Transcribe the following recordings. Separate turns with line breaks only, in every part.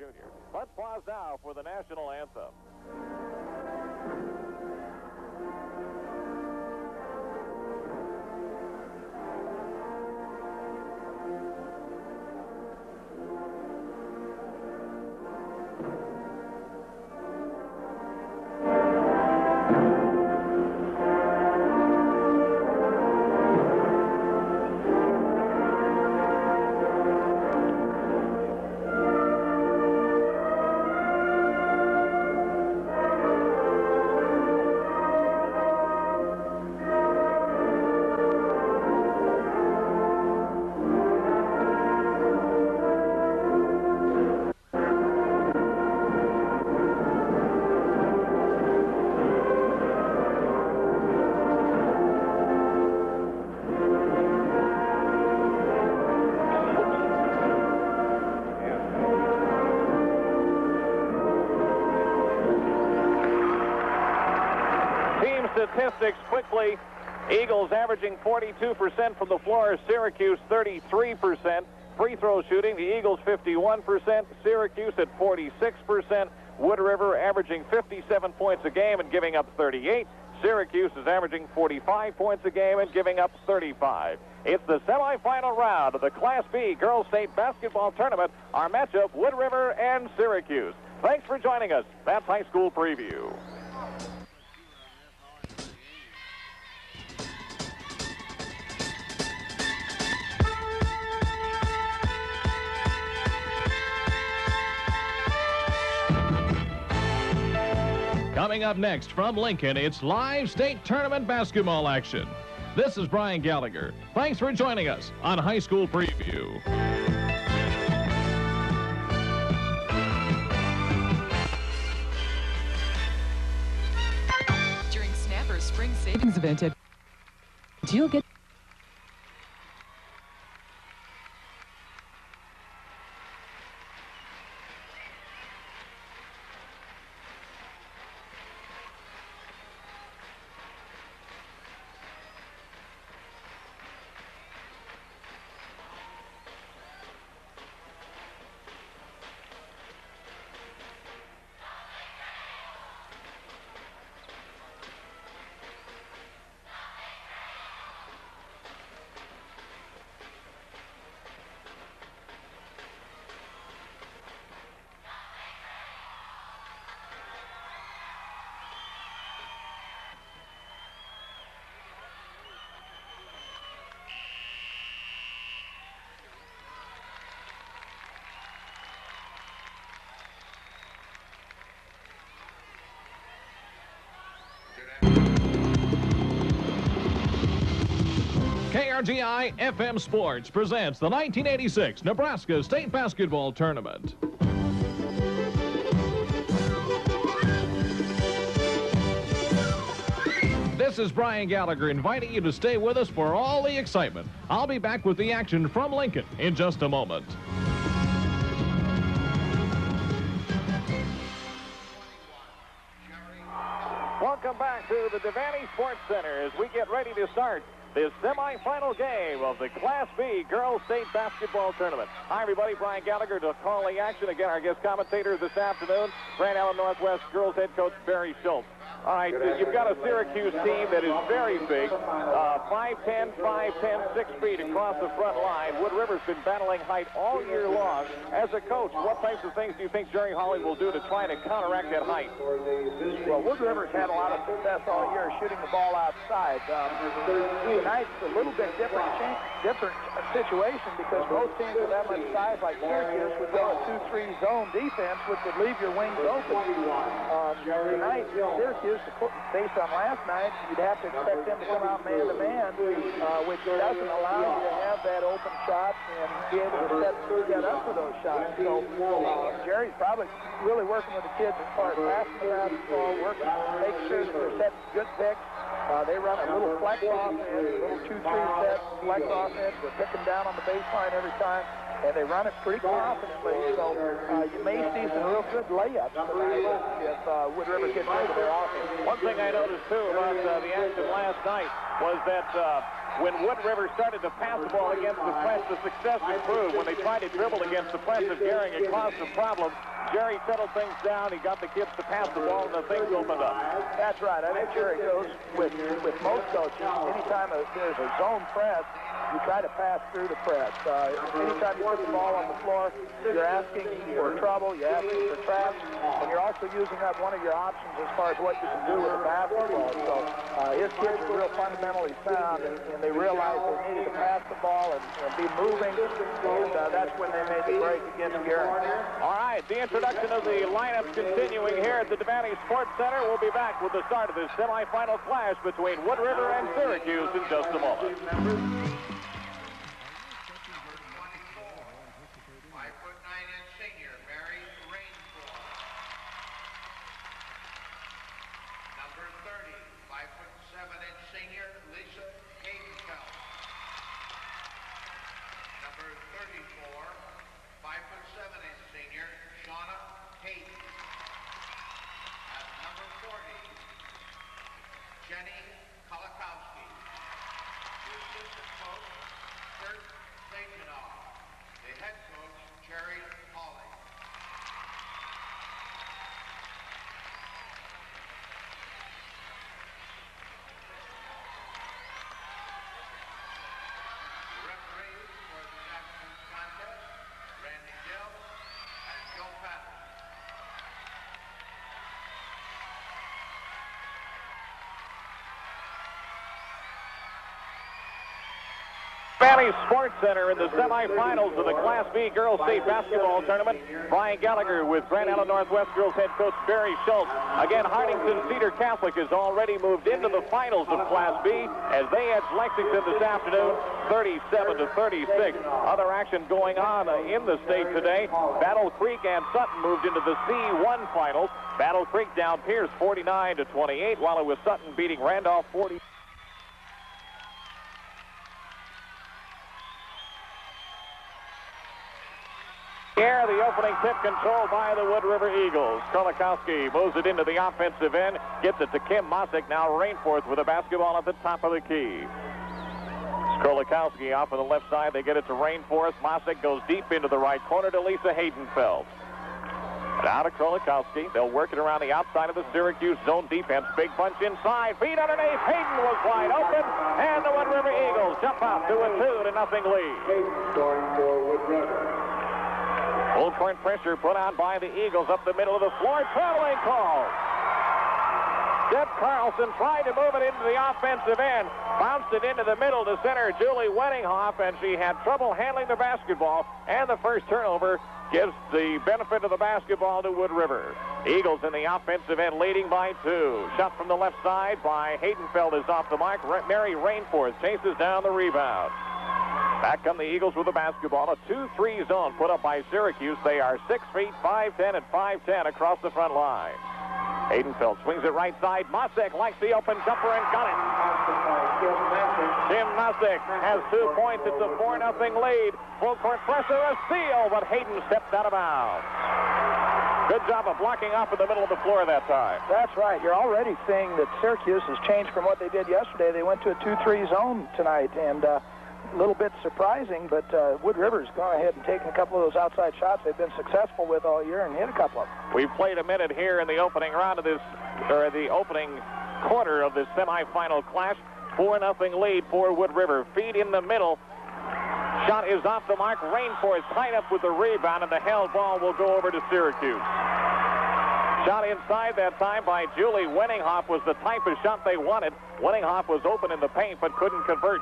Jr. Let's pause now for the national anthem. Statistics quickly. Eagles averaging 42% from the floor, Syracuse 33%. Free throw shooting, the Eagles 51%, Syracuse at 46%. Wood River averaging 57 points a game and giving up 38. Syracuse is averaging 45 points a game and giving up 35. It's the semifinal round of the Class B Girls State Basketball Tournament. Our matchup, Wood River and Syracuse. Thanks for joining us. That's High School Preview.
Coming up next from Lincoln, it's live state tournament basketball action. This is Brian Gallagher. Thanks for joining us on High School Preview.
During Snapper's Spring Savings Event, you'll get
KRGI FM Sports presents the 1986 Nebraska State Basketball Tournament. This is Brian Gallagher inviting you to stay with us for all the excitement. I'll be back with the action from Lincoln in just a moment.
Welcome back to the Devaney Sports Center as we get ready to start this semifinal game of the Class B Girls State Basketball Tournament. Hi, everybody. Brian Gallagher to call the action. Again, our guest commentator this afternoon, Grand Island Northwest girls head coach Barry Schultz. All right, you've got a Syracuse team that is very big, 5'10", 5'10", 6 feet across the front line. Wood River's been battling height all year long. As a coach, what types of things do you think Jerry Hawley will do to try to counteract that height?
Well, Wood River's had a lot of success all year shooting the ball outside. Tonight's a little bit different situation because both teams with that much size like Syracuse would go a 2-3 zone defense, which would leave your wings open. Tonight, Syracuse, based on last night, you'd have to expect them to come out man-to-man, which doesn't allow you to have that open shot and be able to set up for those shots. So Jerry's probably really working with the kids as far as passing the basketball, make sure that they're setting good picks. They run a little flex offense, a little 2-3 set flex offense. They're picking down on the baseline every time. and they run it pretty confidently. So you may see some real good layups tonight if Wood River gets into their offense.
One thing I noticed, too, about the action last night was that when Wood River started to pass the ball against the press, the success improved. When they tried to dribble against the press of Gehring, it caused some problems. Jerry settled things down. He got the kids to pass the ball, and the things opened up.
That's right. I think Jerry goes with most coaches. Anytime there's a zone press, you try to pass through the press. Anytime you put the ball on the floor, you're asking for trouble, you're asking for traps, and you're also using up one of your options as far as what you can do with the basketball. So his kids are real fundamentally sound, and they realized they needed to pass the ball and be moving, and that's when they made the break against Gehring.
All right, the introduction of the lineups continuing here at the Devaney Sports Center. We'll be back with the start of this semifinal clash between Wood River and Syracuse in just a moment.
5'9" senior Mary Rainford. Number 30, 5'7" senior Lisa Haydenfeld. Number 34, 5'7" senior Shauna Hayden. At number 40, Jenny Kolakowski. The assistant coach, Kurt Sajanoff. The head coach, Jerry Hawley. The referees for this afternoon's contest, Randy Gill and Joe Patton.
Devaney Sports Center in the semifinals of the Class B Girls State Basketball Tournament. Brian Gallagher with Grand Island Northwest Girls head coach Barry Schultz. Again, Hartington Cedar Catholic has already moved into the finals of Class B as they edge Lexington this afternoon, 37-36. Other action going on in the state today. Battle Creek and Sutton moved into the C1 finals. Battle Creek down Pierce 49-28, while it was Sutton beating Randolph 40. Here, the opening tip controlled by the Wood River Eagles. Kolakowski moves it into the offensive end, gets it to Kim Mosick. Now Rainforth with a basketball at the top of the key. Kolakowski off on the left side. They get it to Rainforth. Mosick goes deep into the right corner to Lisa Haydenfeld. Now to Kolakowski. They'll work it around the outside of the Syracuse zone defense. Big bunch inside. Feet underneath. Hayden was wide open. And the Wood River Eagles jump out to a 2-0 lead.
Hayden scoring for Wood River.
Full court pressure put on by the Eagles up the middle of the floor. Traveling call. Deb Carlson tried to move it into the offensive end. Bounced it into the middle to center Julie Weddinghoff, and she had trouble handling the basketball. And the first turnover gives the benefit of the basketball to Wood River. Eagles in the offensive end leading by 2. Shot from the left side by Haydenfeld is off the mark. Mary Rainforth chases down the rebound. Back come the Eagles with the basketball. A 2-3 zone put up by Syracuse. They are 6 feet, 5'10", and 5'10" across the front line. Haydenfeld swings it right side. Mosick likes the open jumper and got it. Kim Mosick has 2 points. It's a 4-0 lead. Full court pressure, a steal, but Hayden steps out of bounds. Good job of blocking off in the middle of the floor that time.
That's right. You're already seeing that Syracuse has changed from what they did yesterday. They went to a 2-3 zone tonight, and a little bit surprising, but Wood River's gone ahead and taken a couple of those outside shots they've been successful with all year and hit a couple of them.
We've played a minute here in the opening round of this, or the opening quarter of this semifinal clash. 4-0 lead for Wood River. Feed in the middle. Shot is off the mark. Rainforth tied up with the rebound, and the held ball will go over to Syracuse. Shot inside that time by Julie Weddinghoff was the type of shot they wanted. Weddinghoff was open in the paint but couldn't convert.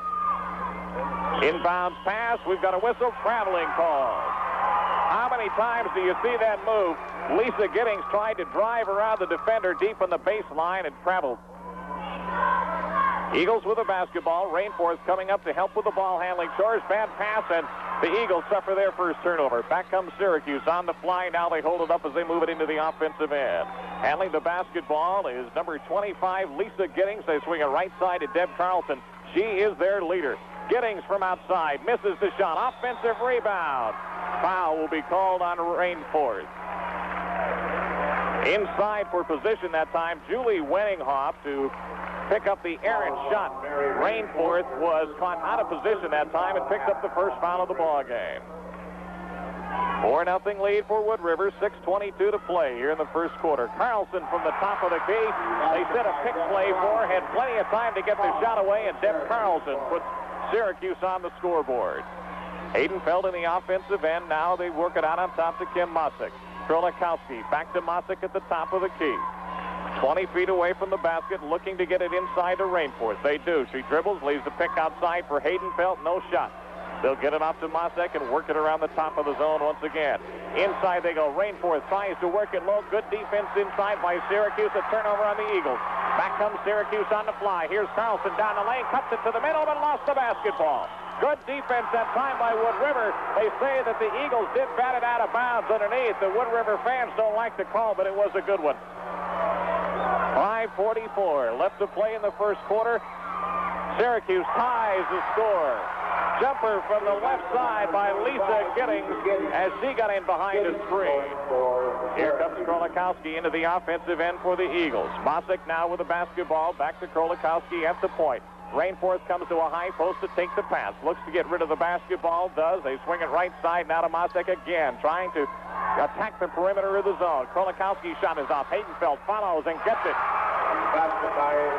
Inbounds pass. We've got a whistle. Traveling call. How many times do you see that move? Lisa Giddings tried to drive around the defender deep on the baseline and traveled. Eagles with the basketball. Rainforth coming up to help with the ball handling. Shores bad pass, and the Eagles suffer their first turnover. Back comes Syracuse on the fly. Now they hold it up as they move it into the offensive end. Handling the basketball is number 25, Lisa Giddings. They swing it right side to Deb Carlson. She is their leader. Giddings from outside. Misses the shot. Offensive rebound. Foul will be called on Rainforth. Inside for position that time, Julie Wenninghoff to pick up the errant shot. Rainforth was caught out of position that time and picked up the first foul of the ball game. 4-0 lead for Wood River. 6:22 to play here in the first quarter. Carlson from the top of the key. They set a pick play for, had plenty of time to get the shot away, and Deb Carlson puts Syracuse on the scoreboard. Haydenfeld in the offensive end. Now they work it out on top to Kim Mosick. Krolikowski back to Mosick at the top of the key. 20 feet away from the basket, looking to get it inside to Rainforth. They do. She dribbles, leaves the pick outside for Haydenfeld. No shot. They'll get it off to Mosick and work it around the top of the zone once again. Inside they go. Rainforth tries to work it low. Good defense inside by Syracuse. A turnover on the Eagles. Back comes Syracuse on the fly. Here's Carlson down the lane. Cuts it to the middle, but lost the basketball. Good defense that time by Wood River. They say that the Eagles did bat it out of bounds underneath. The Wood River fans don't like the call, but it was a good one. 5:44 left to play in the first quarter. Syracuse ties the score. Jumper from the left side by Lisa Giddings as she got in behind a screen. Here comes Krolikowski into the offensive end for the Eagles. Mosick now with the basketball. Back to Krolikowski at the point. Rainforth comes to a high post to take the pass. Looks to get rid of the basketball. Does. They swing it right side now to Mosick again. Trying to attack the perimeter of the zone. Krolikowski's shot is off. Haydenfeld follows and gets it.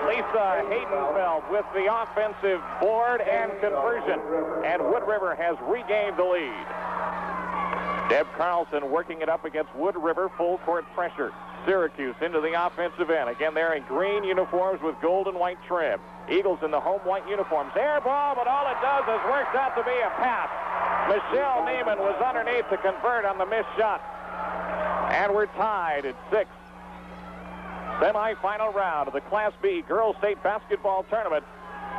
Lisa Haydenfeld with the offensive board and conversion. And Wood River has regained the lead. Deb Carlson working it up against Wood River. Full court pressure. Syracuse into the offensive end. Again, they're in green uniforms with gold and white trim. Eagles in the home white uniforms. Air ball, but all it does is works out to be a pass. Michelle Neiman was underneath to convert on the missed shot. And we're tied at 6. Semi-final round of the Class B Girls State Basketball Tournament.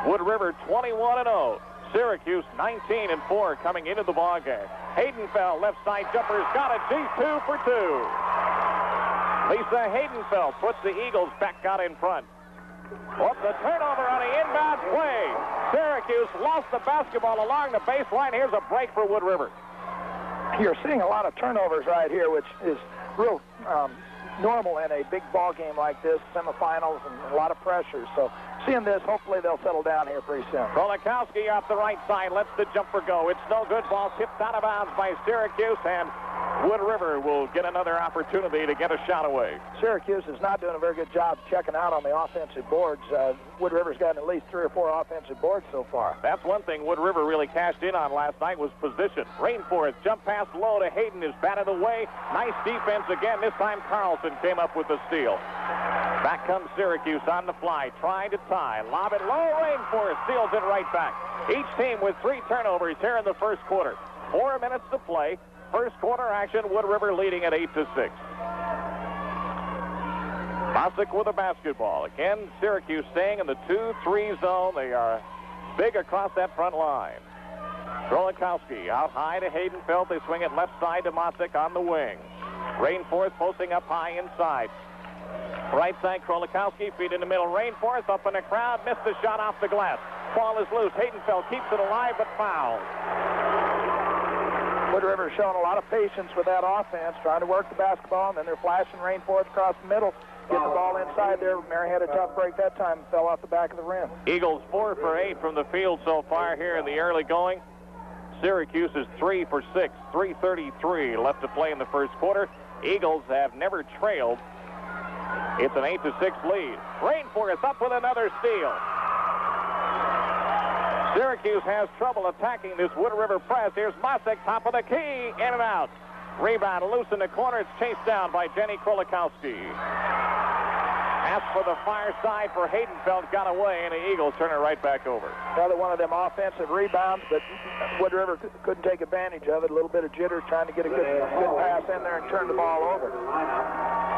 Wood River 21-0. Syracuse 19-4 coming into the ball game. Haydenfeld, left side jumper's got it. She's 2 for 2. Lisa Haydenfeld puts the Eagles back out in front. What's the turnover on the inbound play? Syracuse lost the basketball along the baseline. Here's a break for Wood River.
You're seeing a lot of turnovers right here, which is real normal in a big ball game like this, semifinals, and a lot of pressure. So seeing this, hopefully they'll settle down here pretty soon.
Krolikowski off the right side lets the jumper go. It's no good. Ball tipped out of bounds by Syracuse, and Wood River will get another opportunity to get a shot away.
Syracuse is not doing a very good job checking out on the offensive boards. Wood River's gotten at least 3 or 4 offensive boards so far.
That's one thing Wood River really cashed in on last night was position. Rainforth jump pass low to Hayden is batted away. Nice defense again. This time Carlson came up with the steal. Back comes Syracuse on the fly, trying to tie. Lob it low. Rainforth steals it right back. Each team with 3 turnovers here in the first quarter. 4 minutes to play. First quarter action, Wood River leading at 8-6. Mosick with a basketball. Again, Syracuse staying in the 2-3 zone. They are big across that front line. Krolikowski out high to Haydenfeld. They swing it left side to Mosick on the wing. Rainforth posting up high inside. Right side, Krolikowski, feet in the middle. Rainforth up in the crowd, missed the shot off the glass. Ball is loose. Haydenfeld keeps it alive, but fouled.
Wood River showing a lot of patience with that offense, trying to work the basketball, and then they're flashing Rainforth across the middle. Get the ball inside there. Mary had a tough break that time and fell off the back of the rim.
Eagles 4 for 8 from the field so far here in the early going. Syracuse is 3 for 6, 3:33 left to play in the first quarter. Eagles have never trailed. It's an 8-6 lead. Rainforth up with another steal. Syracuse has trouble attacking this Wood River press. Here's Mosick, top of the key, in and out. Rebound loose in the corner. It's chased down by Jenny Krolikowski. Pass for the far side for Haydenfeld, got away, and the Eagles turn it right back over.
Another one of them offensive rebounds, but Wood River couldn't take advantage of it. A little bit of jitter, trying to get a good pass in there and turn the ball over.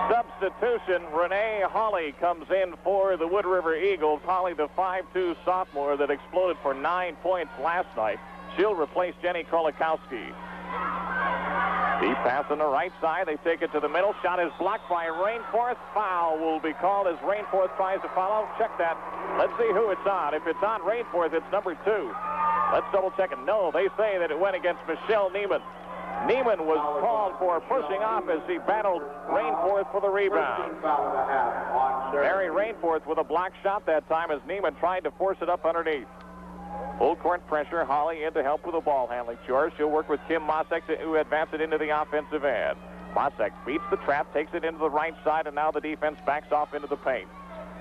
Substitution, Renee Hawley comes in for the Wood River Eagles. Hawley, the 5'2 sophomore that exploded for 9 points last night. She'll replace Jenny Krolikowski. Deep pass on the right side. They take it to the middle. Shot is blocked by Rainforth. Foul will be called as Rainforth tries to follow. Check that. Let's see who it's on. If it's on Rainforth, it's number 2. Let's double check it. No, they say that it went against Michelle Neiman. Neiman was called for pushing off as he battled Rainforth for the rebound. Mary Rainforth with a block shot that time as Neiman tried to force it up underneath. Full court pressure. Holly in to help with the ball handling chores. She'll work with Kim Mosek who advanced it into the offensive end. Mosek beats the trap, takes it into the right side, and now the defense backs off into the paint.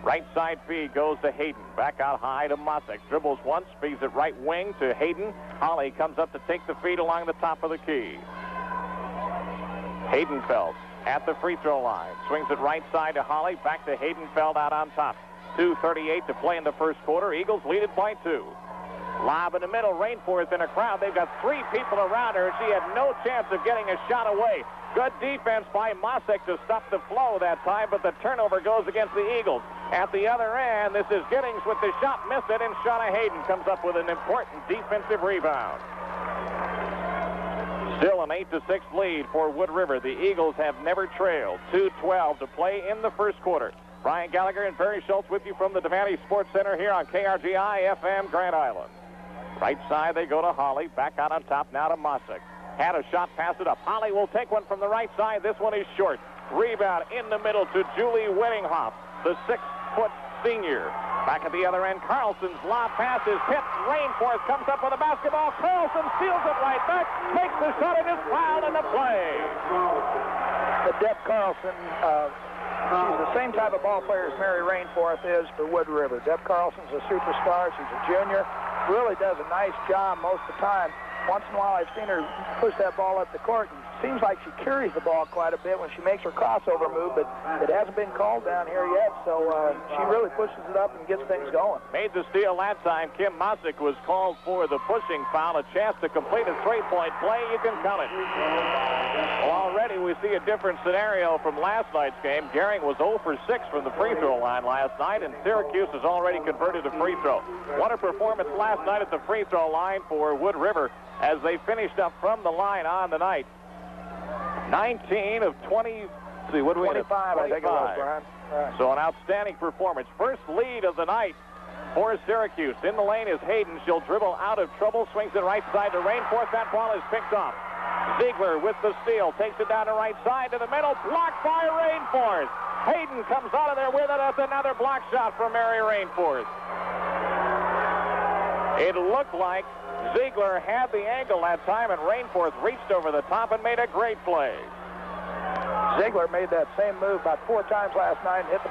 Right side feed goes to Hayden. Back out high to Mosek. Dribbles once, feeds it right wing to Hayden. Holly comes up to take the feed along the top of the key. Haydenfeld at the free throw line. Swings it right side to Holly. Back to Haydenfeld out on top. 2:38 to play in the first quarter. Eagles lead it by 2. Lob in the middle. Rainforth in a crowd. They've got 3 people around her. She had no chance of getting a shot away. Good defense by Mosek to stop the flow that time, but the turnover goes against the Eagles. At the other end, this is Giddings with the shot, missed it, and Shauna Hayden comes up with an important defensive rebound. Still an 8-6 lead for Wood River. The Eagles have never trailed. 2:12 to play in the first quarter. Brian Gallagher and Barry Schultz with you from the Devaney Sports Center here on KRGI FM Grand Island. Right side, they go to Holly. Back out on top now to Mosek. Had a shot, pass it up. Holly will take one from the right side. This one is short. Rebound in the middle to Julie Winninghoff, the 6-foot senior. Back at the other end, Carlson's lob pass is hit. Rainforth comes up with a basketball. Carlson steals it right back, makes the shot, and is fouled in the play.
The Deb Carlson, she's the same type of ball player as Mary Rainforth is for Wood River. Deb Carlson's a superstar. She's a junior. Really does a nice job most of the time. Once in a while, I've seen her push that ball up the court, and it seems like she carries the ball quite a bit when she makes her crossover move, but it hasn't been called down here yet, so she really pushes it up and gets things going.
Made the steal that time. Kim Mosek was called for the pushing foul, a chance to complete a three-point play. You can count it. Well, already we see a different scenario from last night's game. Gehring was 0 for 6 from the free throw line last night, and Syracuse has already converted a free throw. What a performance last night at the free throw line for Wood River as they finished up from the line on the night. 19 of 20. See, what do we
25, I think it was, Brian. Right.
So an outstanding performance. First lead of the night for Syracuse. In the lane is Hayden. She'll dribble out of trouble. Swings it right side to Rainforth. That ball is picked off. Ziegler with the steal. Takes it down the right side to the middle. Blocked by Rainforth. Hayden comes out of there with it. That's another block shot from Mary Rainforth. It looked like Ziegler had the angle that time, and Rainforth reached over the top and made a great play.
Ziegler made that same move about 4 times last night and hit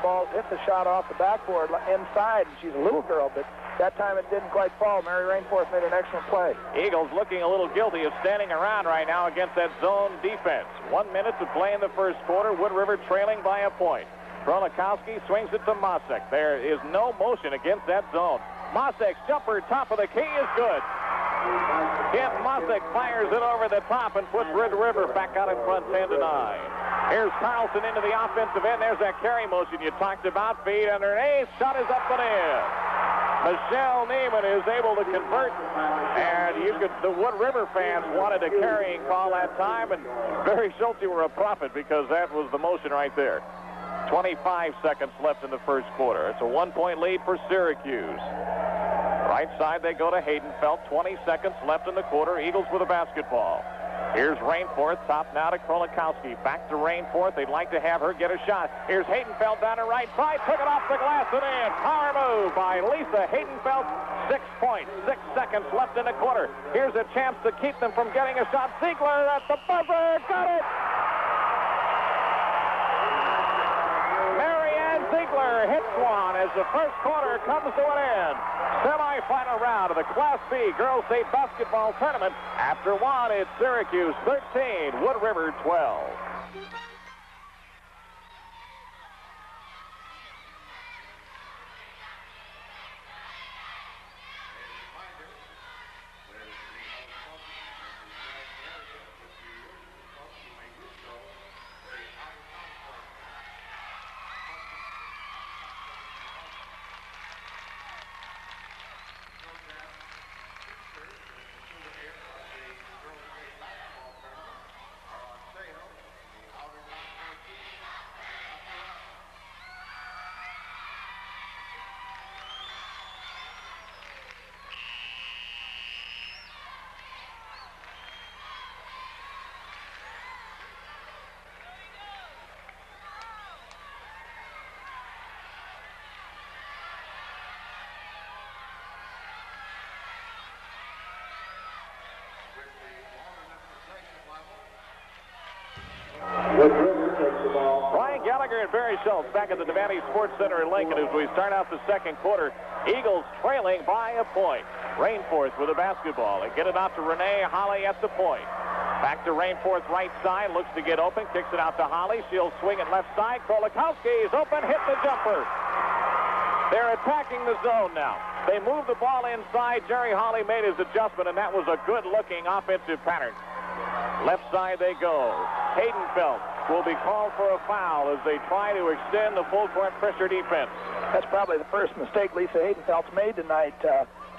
the shot off the backboard inside. She's a little girl, but that time it didn't quite fall. Mary Rainforth made an excellent play.
Eagles looking a little guilty of standing around right now against that zone defense. 1 minute to play in the first quarter. Wood River trailing by a point. Krolikowski swings it to Mosek. There is no motion against that zone. Mosek's jumper, top of the key, is good. Kim Mosek fires it over the top and puts Wood River back out in front 10-9. Here's Carlson into the offensive end. There's that carry motion you talked about. Feed underneath. Shot is up and in. Michelle Neiman is able to convert. And the Wood River fans wanted a carrying call that time. And Barry Schultz, you were a prophet because that was the motion right there. 25 seconds left in the first quarter. It's a 1-point lead for Syracuse. Right side, they go to Haydenfeld. 20 seconds left in the quarter. Eagles with a basketball. Here's Rainforth. Top now to Krolikowski. Back to Rainforth. They'd like to have her get a shot. Here's Haydenfeld down the right side. Took it off the glass and in. Power move by Lisa Haydenfeld. 6 points. 6 seconds left in the quarter. Here's a chance to keep them from getting a shot. Ziegler at the buzzer. Got it! Ziegler hits one as the first quarter comes to an end. Semi-final round of the Class B Girls State Basketball Tournament. After one, it's Syracuse 13, Wood River 12. Gallagher and Barry Schultz back at the Devaney Sports Center in Lincoln as we start out the second quarter. Eagles trailing by a point. Rainforth with a basketball. They get it out to Renee Holly at the point. Back to Rainforth right side. Looks to get open. Kicks it out to Holly. She'll swing it left side. Krolikowski is open. Hit the jumper. They're attacking the zone now. They move the ball inside. Jerry Holly made his adjustment, and that was a good-looking offensive pattern. Left side they go. Haydenfeld will be called for a foul as they try to extend the full-court pressure defense.
That's probably the first mistake Lisa Haydenfeld's made tonight.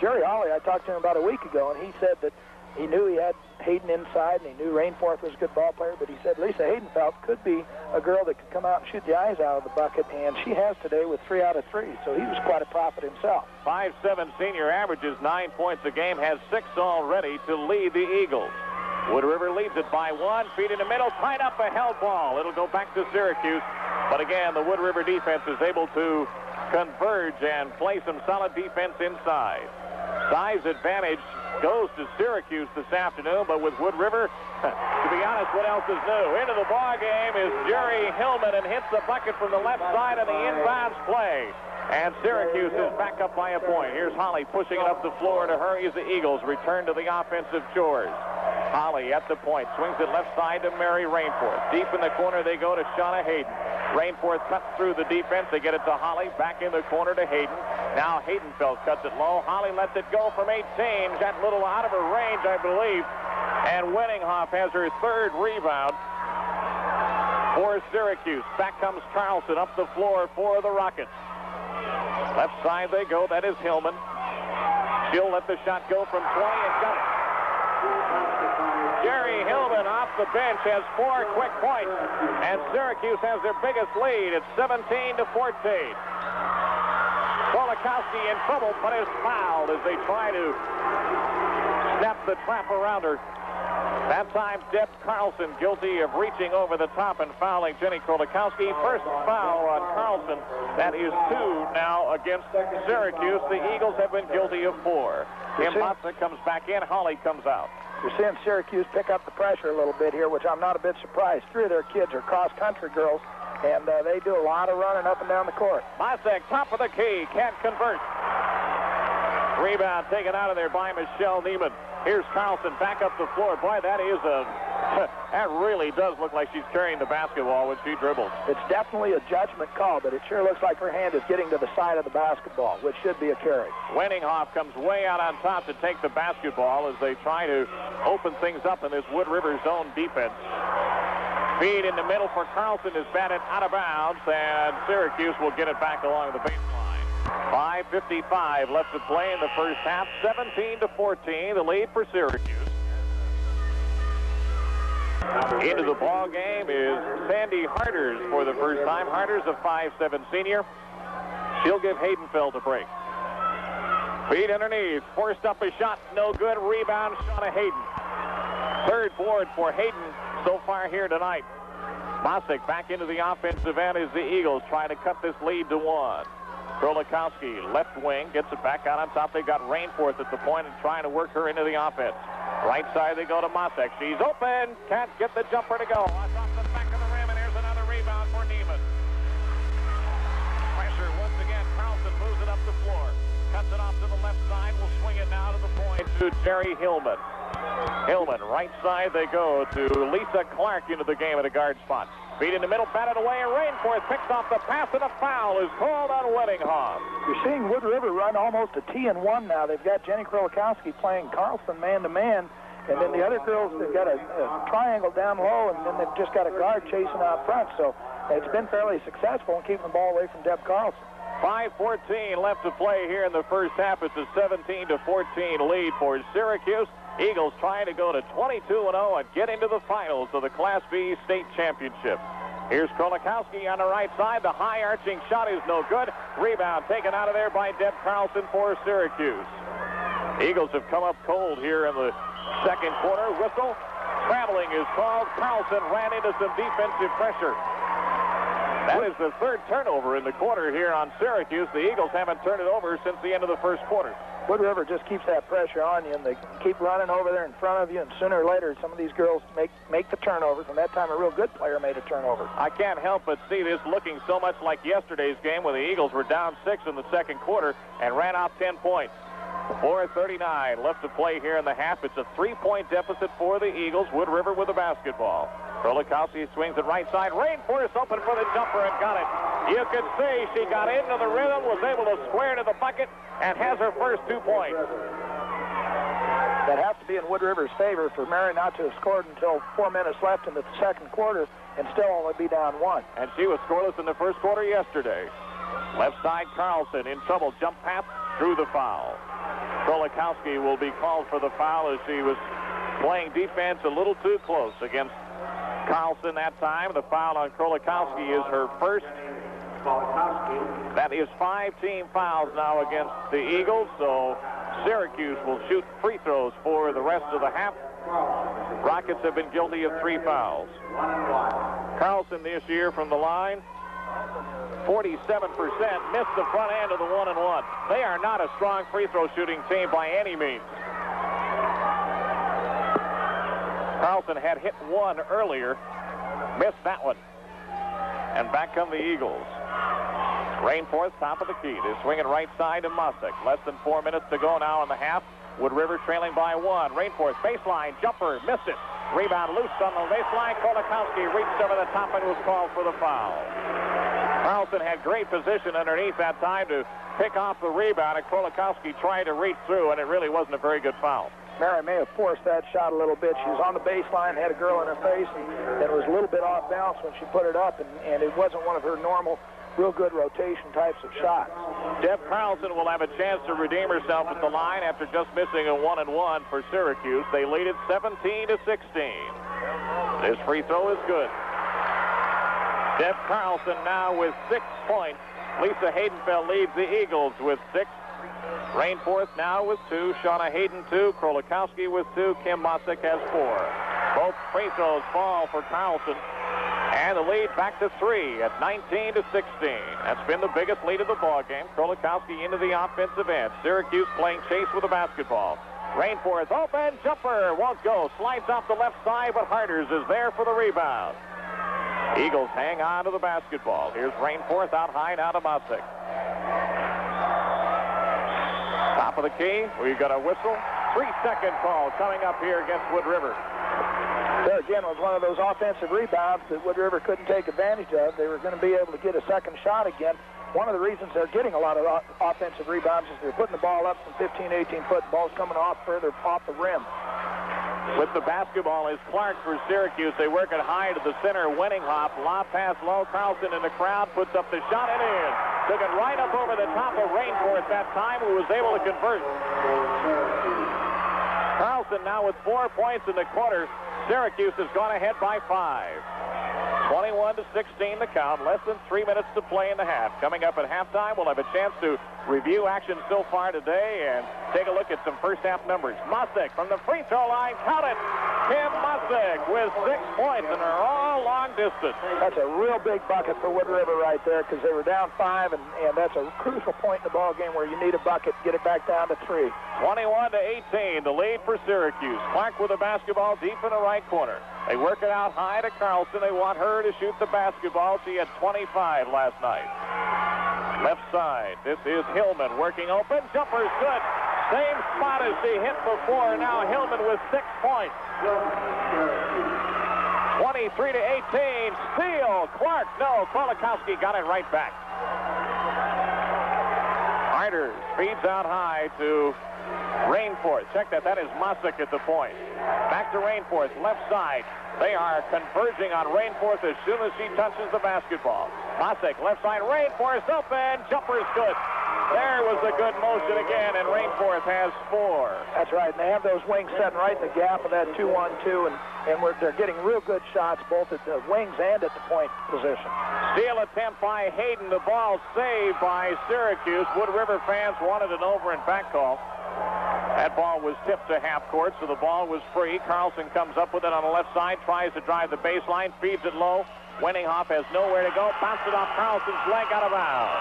Jerry Holly, I talked to him about a week ago, and he said that he knew he had Hayden inside, and he knew Rainforth was a good ball player, but he said Lisa Haydenfeld could be a girl that could come out and shoot the eyes out of the bucket, and she has today with 3 out of 3, so he was quite a prophet himself.
5'7" senior averages 9 points a game, has 6 already to lead the Eagles. Wood River leads it by 1. Feet in the middle, tied up a held ball. It'll go back to Syracuse, but again, the Wood River defense is able to converge and play some solid defense inside. Size advantage goes to Syracuse this afternoon, but with Wood River, to be honest, what else is new? Into the ball game is Jerry Hillman and hits the bucket from the left side of the inbounds play. And Syracuse is back up by a point. Here's Holly pushing it up the floor to hurry as the Eagles return to the offensive chores. Holly at the point, swings it left side to Mary Rainforth. Deep in the corner they go to Shauna Hayden. Rainforth cuts through the defense. They get it to Holly, back in the corner to Hayden. Now Haydenfeld cuts it low. Holly lets it go from 18. Got a little out of her range, I believe. And Wenninghoff has her 3rd rebound for Syracuse. Back comes Carlson up the floor for the Rockets. Left side they go. That is Hillman. She'll let the shot go from 20 and got it. Jerry Hillman off the bench has 4 quick points, and Syracuse has their biggest lead. It's 17-14. Krolikowski in trouble, but is fouled as they try to snap the trap around her. That time, Deb Carlson guilty of reaching over the top and fouling Jenny Krolikowski. First foul on Carlson. That is 2 now against Syracuse. The Eagles have been guilty of 4. Kim Motza comes back in. Holly comes out.
You're seeing Syracuse pick up the pressure a little bit here, which I'm not a bit surprised. 3 of their kids are cross-country girls, and they do a lot of running up and down the court.
Mosek, top of the key, can't convert. Rebound taken out of there by Michelle Neiman. Here's Carlson back up the floor. Boy, that really does look like she's carrying the basketball when she dribbles.
It's definitely a judgment call, but it sure looks like her hand is getting to the side of the basketball, which should be a carry.
Wenninghoff comes way out on top to take the basketball as they try to open things up in this Wood River zone defense. Feed in the middle for Carlson is batted out of bounds, and Syracuse will get it back along the baseline. 5:55 left to play in the first half. 17-14, the lead for Syracuse. Into the ball game is Sandy Harters for the first time. Harters, a 5'7" senior. She'll give Haydenfeld a break. Feed underneath, forced up a shot, no good. Rebound, Shauna Hayden. 3rd board for Hayden so far here tonight. Mosek back into the offensive end as the Eagles try to cut this lead to 1. Krolikowski, left wing, gets it back out on top. They've got Rainforth at the point and trying to work her into the offense. Right side, they go to Mosek. She's open. Can't get the jumper to go. Off the back of the rim, and here's another rebound for Neiman. Pressure once again. Carlson moves it up the floor. Cuts it off to the left side. Will swing it now to the point to Jerry Hillman. Hillman, right side, they go to Lisa Clark into the game at a guard spot. Feet in the middle, batted away, and Rainforth picks off the pass, and a foul is called on Wenninghoff.
You're seeing Wood River run almost a T&1 now. They've got Jenny Krolikowski playing Carlson man-to-man, and then the other girls, they've got a triangle down low, and then they've just got a guard chasing out front. So it's been fairly successful in keeping the ball away from Deb Carlson.
5:14 left to play here in the first half. It's a 17-14 lead for Syracuse. Eagles trying to go to 22-0 and get into the finals of the Class B state championship. Here's Krolikowski on the right side. The high arching shot is no good. Rebound taken out of there by Deb Carlson for Syracuse. Eagles have come up cold here in the second quarter. Whistle. Traveling is called. Carlson ran into some defensive pressure. That is the 3rd turnover in the quarter here on Syracuse. The Eagles haven't turned it over since the end of the first quarter.
Wood River just keeps that pressure on you, and they keep running over there in front of you, and sooner or later, some of these girls make the turnovers, and that time a real good player made a turnover.
I can't help but see this looking so much like yesterday's game where the Eagles were down 6 in the second quarter and ran out 10 points. 4:39 left to play here in the half. It's a 3-point deficit for the Eagles. Wood River with the basketball. Krolikowski swings it right side. Rainforest open for the jumper and got it. You could see she got into the rhythm, was able to square to the bucket, and has her first 2 points.
That has to be in Wood River's favor for Mary not to have scored until 4 minutes left in the second quarter and still only be down 1.
And she was scoreless in the first quarter yesterday. Left side, Carlson in trouble. Jump pass, drew the foul. Krolikowski will be called for the foul as she was playing defense a little too close against Carlson that time. The foul on Krolikowski is her first. That is 5 team fouls now against the Eagles, so Syracuse will shoot free throws for the rest of the half. Rockets have been guilty of 3 fouls. Carlson this year from the line, 47%, missed the front end of the 1-and-1. They are not a strong free throw shooting team by any means. Carlson had hit 1 earlier, missed that one. And back come the Eagles. Rainforest, top of the key. They're swinging right side to Mosick. Less than 4 minutes to go now in the half. Wood River trailing by 1. Rainforest, baseline, jumper, missed it. Rebound loose on the baseline. Krolikowski reached over the top and was called for the foul. Carlson had great position underneath that time to pick off the rebound, and Krolikowski tried to reach through, and it really wasn't a very good foul.
Mary may have forced that shot a little bit. She was on the baseline, had a girl in her face, and it was a little bit off balance when she put it up, and it wasn't one of her normal, real good rotation types of shots.
Deb Carlson will have a chance to redeem herself at the line after just missing a 1-and-1 for Syracuse. They lead it 17-16. This free throw is good. Deb Carlson now with 6 points. Lisa Haydenfeld leads the Eagles with 6. Rainforth now with 2. Shauna Hayden 2. Krolikowski with 2. Kim Mosick has 4. Both free throws fall for Carlson. And the lead back to 3 at 19-16. That's been the biggest lead of the ball game. Krolikowski into the offensive end. Syracuse playing chase with the basketball. Rainforth open, jumper, won't go. Slides off the left side, but Harders is there for the rebound. Eagles hang on to the basketball. Here's Rainforth out high now to Mosick. Top of the key, we got a whistle. 3-second call coming up here against Wood River.
There again was one of those offensive rebounds that Wood River couldn't take advantage of. They were going to be able to get a second shot again. One of the reasons they're getting a lot of offensive rebounds is they're putting the ball up from 15, 18 foot. The ball's coming off further off the rim.
With the basketball is Clark for Syracuse. They work it high to the center. Winning hop. Lob pass low. Carlson in the crowd puts up the shot and in. Took it right up over the top of Rainforth that time, who was able to convert. Carlson now with 4 points in the quarter. Syracuse has gone ahead by 5. 21-16 the count. Less than 3 minutes to play in the half. Coming up at halftime, we'll have a chance to review action so far today and take a look at some first half numbers. Mosick from the free throw line. Count it. Kim Mosick with 6 points, and they're all long distance.
That's a real big bucket for Wood River right there, because they were down 5, and that's a crucial point in the ball game where you need a bucket to get it back down to 3.
21-18, the lead for Syracuse. Clark with the basketball deep in the right corner. They work it out high to Carlson. They want her to shoot the basketball. She had 25 last night. Left side, this is Hillman working open. Jumper's good. Same spot as she hit before. Now Hillman with 6 points. 23-18. Steal. Clark. No. Krolikowski got it right back. Harders feeds out high to Rainforth. Check that. That is Mosick at the point. Back to Rainforth. Left side. They are converging on Rainforth as soon as she touches the basketball. Mosick, left side. Rainforth open. Jumper's good. There was a good motion again, and Rainforth has 4.
That's right, and they have those wings setting right in the gap of that 2-1-2, and they're getting real good shots both at the wings and at the point position.
Steal attempt by Hayden. The ball saved by Syracuse. Wood River fans wanted an over and back call. That ball was tipped to half court, so the ball was free. Carlson comes up with it on the left side, tries to drive the baseline, feeds it low. Winninghoff has nowhere to go. Bounced it off Carlson's leg, out of bounds.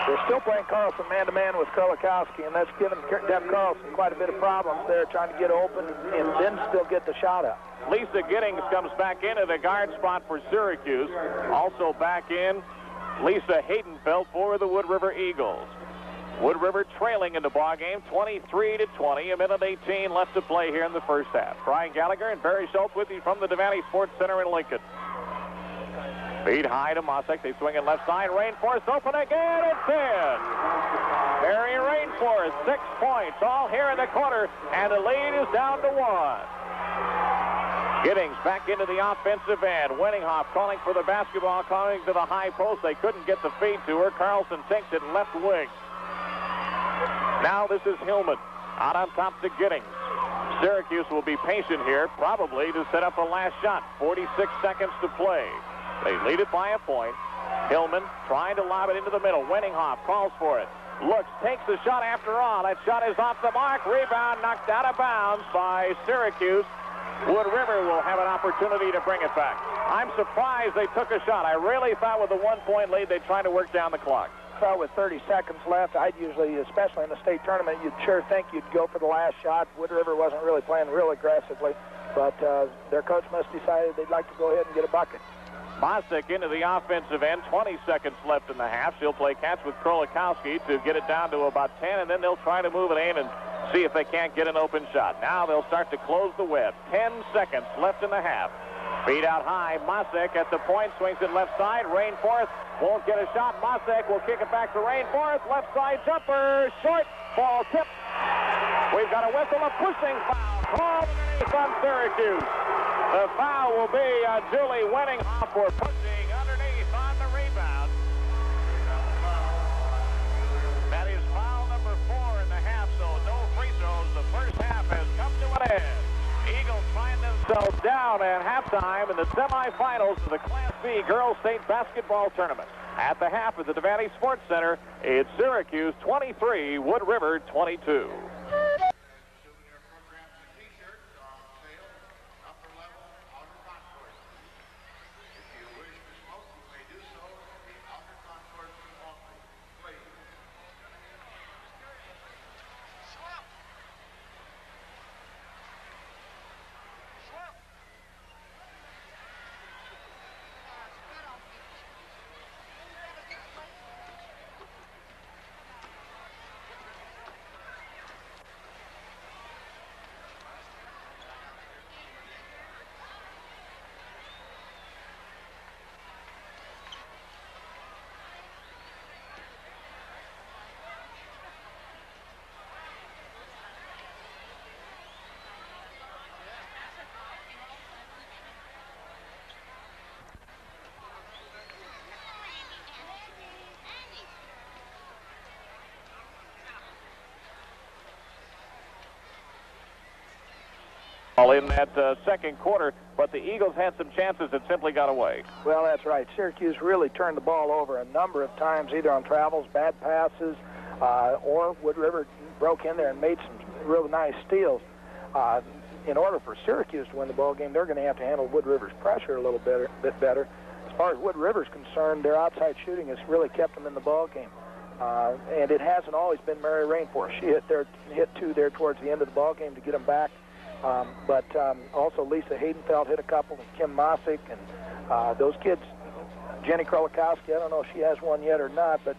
They're still playing Carlson man-to-man with Krolikowski, and that's given Deb Carlson quite a bit of problems there, trying to get open and then still get the shot up.
Lisa Giddings comes back into the guard spot for Syracuse. Also back in, Lisa Haydenfeld for the Wood River Eagles. Wood River trailing in the ballgame, 23-20. A minute 18 left to play here in the first half. Brian Gallagher and Barry Schultz with you from the Devaney Sports Center in Lincoln. Feed high to Mosek. They swing it left side. Rainforest open again. It's in. Barry Rainforest, 6 points, all here in the quarter, and the lead is down to 1. Giddings back into the offensive end. Wenninghoff calling for the basketball, calling to the high post. They couldn't get the feed to her. Carlson takes it left wing. Now this is Hillman. Out on top to Giddings. Syracuse will be patient here, probably to set up a last shot. 46 seconds to play. They lead it by a point. Hillman trying to lob it into the middle. Wenninghoff calls for it. Looks, takes the shot after all. That shot is off the mark. Rebound knocked out of bounds by Syracuse. Wood River will have an opportunity to bring it back. I'm surprised they took a shot. I really thought with a 1-point lead they'd try to work down the clock.
Well, with 30 seconds left, I'd usually, especially in the state tournament, you'd sure think you'd go for the last shot. Wood River wasn't really playing real aggressively, but their coach must have decided they'd like to go ahead and get a bucket.
Mosek into the offensive end. 20 seconds left in the half. She'll play catch with Krolikowski to get it down to about 10, and then they'll try to move it in and see if they can't get an open shot. Now they'll start to close the web. 10 seconds left in the half. Feed out high. Mosek at the point. Swings it left side. Rainforest won't get a shot. Mosek will kick it back to Rainforest. Left side jumper. Short. Ball tipped. We've got a whistle. A pushing foul. Called on Syracuse. The foul will be Julie Wenninghoff for pushing underneath on the rebound. That is foul number 4 in the half, so no free throws. The first half has come to an end. Eagles find themselves down at halftime in the semifinals of the Class B Girls State Basketball Tournament. At the half of the Devaney Sports Center, it's Syracuse 23, Wood River 22. In that second quarter, but the Eagles had some chances that simply got away.
Well, that's right. Syracuse really turned the ball over a number of times, either on travels, bad passes, or Wood River broke in there and made some real nice steals. In order for Syracuse to win the ball game, they're going to have to handle Wood River's pressure a little bit better. As far as Wood River's concerned, their outside shooting has really kept them in the ball game. And it hasn't always been Mary Rainforest. She hit 2 there towards the end of the ball game to get them back. But also Lisa Haydenfeld hit a couple, and Kim Mosek, and those kids, Jenny Krolikowski, I don't know if she has one yet or not, but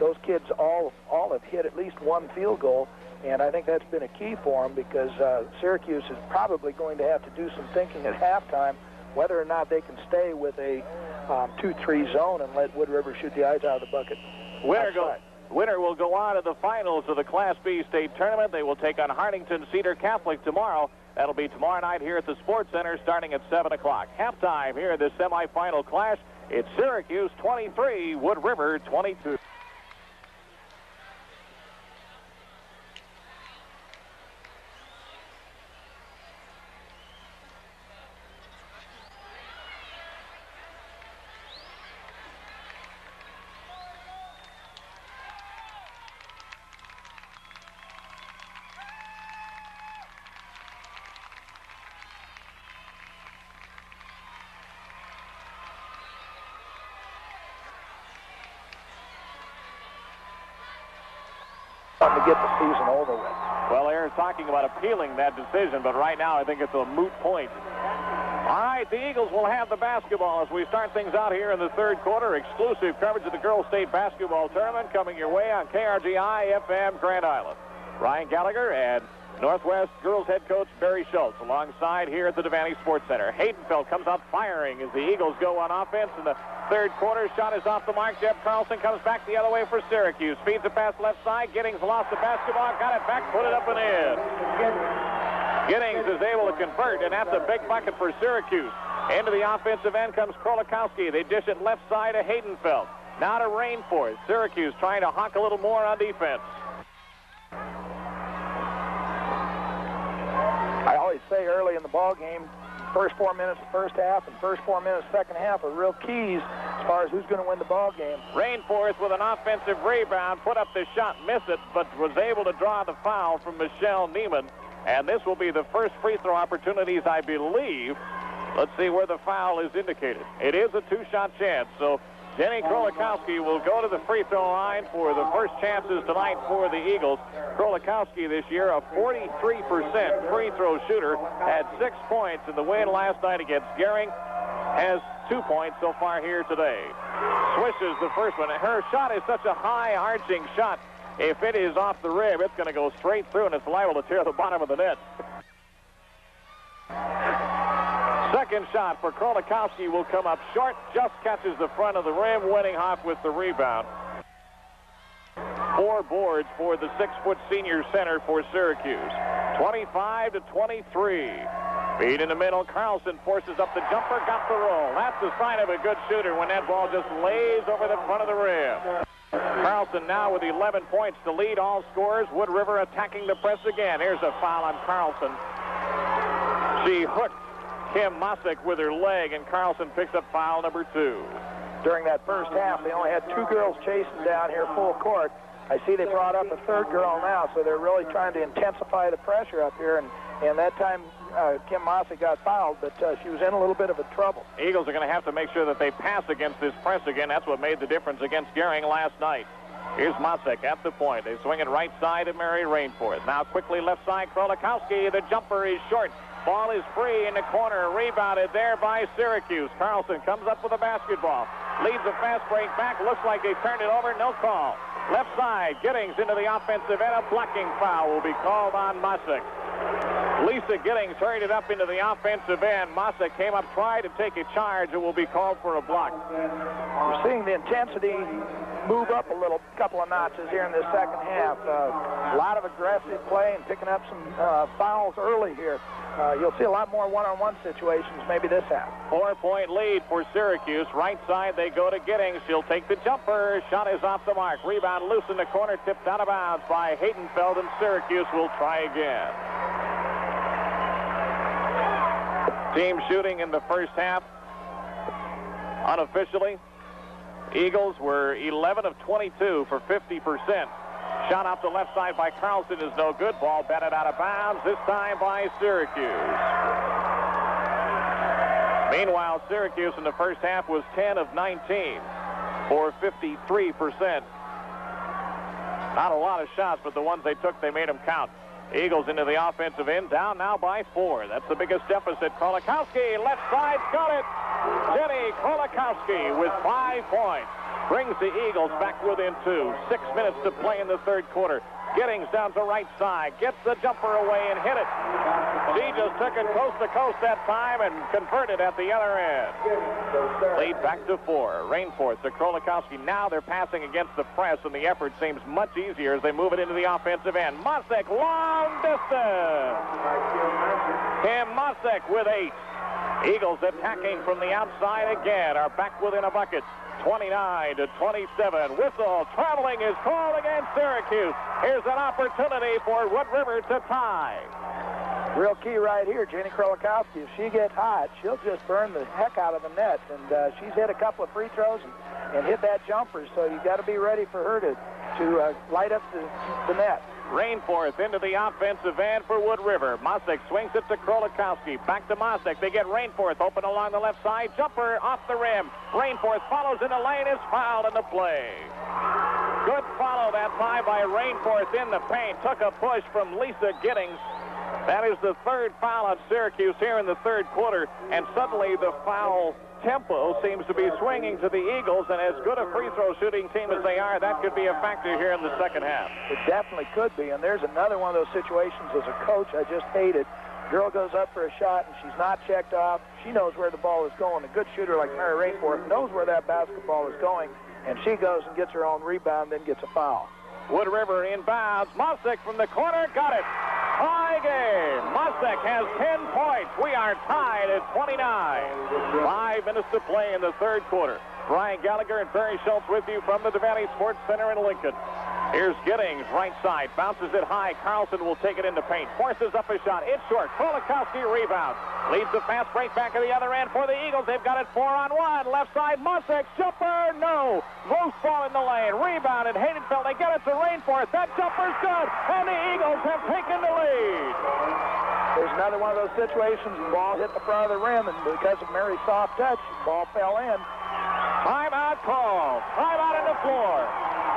those kids all have hit at least one field goal, and I think that's been a key for them because Syracuse is probably going to have to do some thinking at halftime whether or not they can stay with a 2-3 zone and let Wood River shoot the eyes out of the bucket.
Winner will go on to the finals of the Class B state tournament. They will take on Hartington Cedar Catholic tomorrow. That'll be tomorrow night here at the Sports Center starting at 7 o'clock. Halftime here in this semifinal clash. It's Syracuse 23, Wood River 22.
something to get the season over with.
Well, they're talking about appealing that decision, but right now I think it's a moot point. All right, the Eagles will have the basketball as we start things out here in the third quarter. Exclusive coverage of the Girls State Basketball Tournament coming your way on KRGI FM Grand Island. Ryan Gallagher and Northwest Girls head coach Barry Schultz alongside here at the Devaney Sports Center. Haydenfeld comes out firing as the Eagles go on offense in the third quarter. Shot is off the mark. Jeb Carlson comes back the other way for Syracuse. Feeds it past left side. Giddings lost the basketball. Got it back. Put it up and in. Giddings is able to convert, and that's a big bucket for Syracuse. Into the offensive end comes Krolikowski. They dish it left side to Haydenfeld. Now to Rainforth. Syracuse trying to hawk a little more on defense.
I always say early in the ball game, first 4 minutes of first half and first 4 minutes second half are real keys as far as who's going to win the ball game.
Rainforth with an offensive rebound, put up the shot, missed it, but was able to draw the foul from Michelle Neiman. And this will be the first free throw opportunities, I believe. Let's see where the foul is indicated. It is a two-shot chance, so Jenny Krolikowski will go to the free throw line for the first chances tonight for the Eagles. Krolikowski this year, a 43% free throw shooter, had 6 points in the win last night against Gering. Has 2 points so far here today. Swishes the first one. Her shot is such a high arching shot. If it is off the rim, it's going to go straight through, and it's liable to tear the bottom of the net. Second shot for Krolikowski will come up short, just catches the front of the rim. Weninghoff with the rebound. 4 boards for the 6-foot senior center for Syracuse. 25-23. Feed in the middle. Carlson forces up the jumper, got the roll. That's the sign of a good shooter when that ball just lays over the front of the rim. Carlson now with 11 points to lead all scorers. Wood River attacking the press again. Here's a foul on Carlson. She hooked Kim Mosick with her leg, and Carlson picks up foul number 2.
During that first half, they only had 2 girls chasing down here full court. I see they brought up a 3rd girl now, so they're really trying to intensify the pressure up here, and that time Kim Mosick got fouled, but she was in a little bit of a trouble.
Eagles are going to have to make sure that they pass against this press again. That's what made the difference against Gering last night. Here's Mosick at the point. They swing it right side to Mary Rainforth. Now quickly left side, Krolikowski. The jumper is short. Ball is free in the corner. Rebounded there by Syracuse. Carlson comes up with a basketball. Leads a fast break back. Looks like they turned it over. No call. Left side, Giddings into the offensive end. A blocking foul will be called on Mosick. Lisa Giddings hurried it up into the offensive end. Mosick came up, tried to take a charge. It will be called for a block.
We're seeing the intensity move up a little, couple of notches here in this second half. A lot of aggressive play and picking up some fouls early here. You'll see a lot more one-on-one situations maybe this half.
4-point lead for Syracuse. Right side, they go to Giddings. She'll take the jumper. Shot is off the mark. Rebound loose in the corner, tipped out of bounds by Haydenfeld, and Syracuse will try again. Team shooting in the first half. Unofficially, Eagles were 11 of 22 for 50%. Shot off the left side by Carlson is no good. Ball batted out of bounds, this time by Syracuse. Meanwhile, Syracuse in the first half was 10 of 19 for 53%. Not a lot of shots, but the ones they took, they made them count. Eagles into the offensive end, down now by 4. That's the biggest deficit. Krolikowski, left side, got it. Jenny Krolikowski with 5 points. Brings the Eagles back within 2. 6 minutes to play in the third quarter. Giddings down to right side. Gets the jumper away and hit it. She just took it coast to coast that time and converted at the other end. Lead back to 4. Rainforth to Krolikowski. Now they're passing against the press, and the effort seems much easier as they move it into the offensive end. Mosick, long distance. Kim Mosick with 8. Eagles attacking from the outside again are back within a bucket. 29-27. Whistle. Traveling is called against Syracuse. Here's an opportunity for Wood River to tie.
Real key right here, Jenny Krolikowski. If she gets hot, she'll just burn the heck out of the net. And she's hit a couple of free throws and hit that jumper. So you've got to be ready for her to light up the net.
Rainforth into the offensive end for Wood River. Mosick swings it to Krolikowski. Back to Mosick. They get Rainforth open along the left side. Jumper off the rim. Rainforth follows in the lane, is fouled in the play. Good follow that time by Rainforth in the paint. Took a push from Lisa Giddings. That is the third foul on Syracuse here in the third quarter, and suddenly the foul tempo seems to be swinging to the Eagles, and as good a free throw shooting team as they are, that could be a factor here in the second half.
It definitely could be, and there's another one of those situations as a coach I just hated. Girl goes up for a shot, and she's not checked off. She knows where the ball is going. A good shooter like Mary Rainforth knows where that basketball is going, and she goes and gets her own rebound, then gets a foul.
Wood River inbounds. Mosek from the corner, got it. Tie game. Mosek has 10 points. We are tied at 29. 5 minutes to play in the third quarter. Brian Gallagher and Barry Schultz with you from the Devaney Sports Center in Lincoln. Here's Giddings, right side, bounces it high. Carlson will take it into paint, forces up a shot. It's short. Kolakowski rebounds. Leads the fast break back at the other end for the Eagles. They've got it 4-on-1. Left side, Mosek, jumper, no. Loose ball in the lane. Rebounded, Haydenfeld. They get it to Rainforth. That jumper's good, and the Eagles have taken the lead.
There's another one of those situations. The ball hit the front of the rim, and because of Mary's soft touch, the ball fell in.
Timeout call. Timeout on the floor.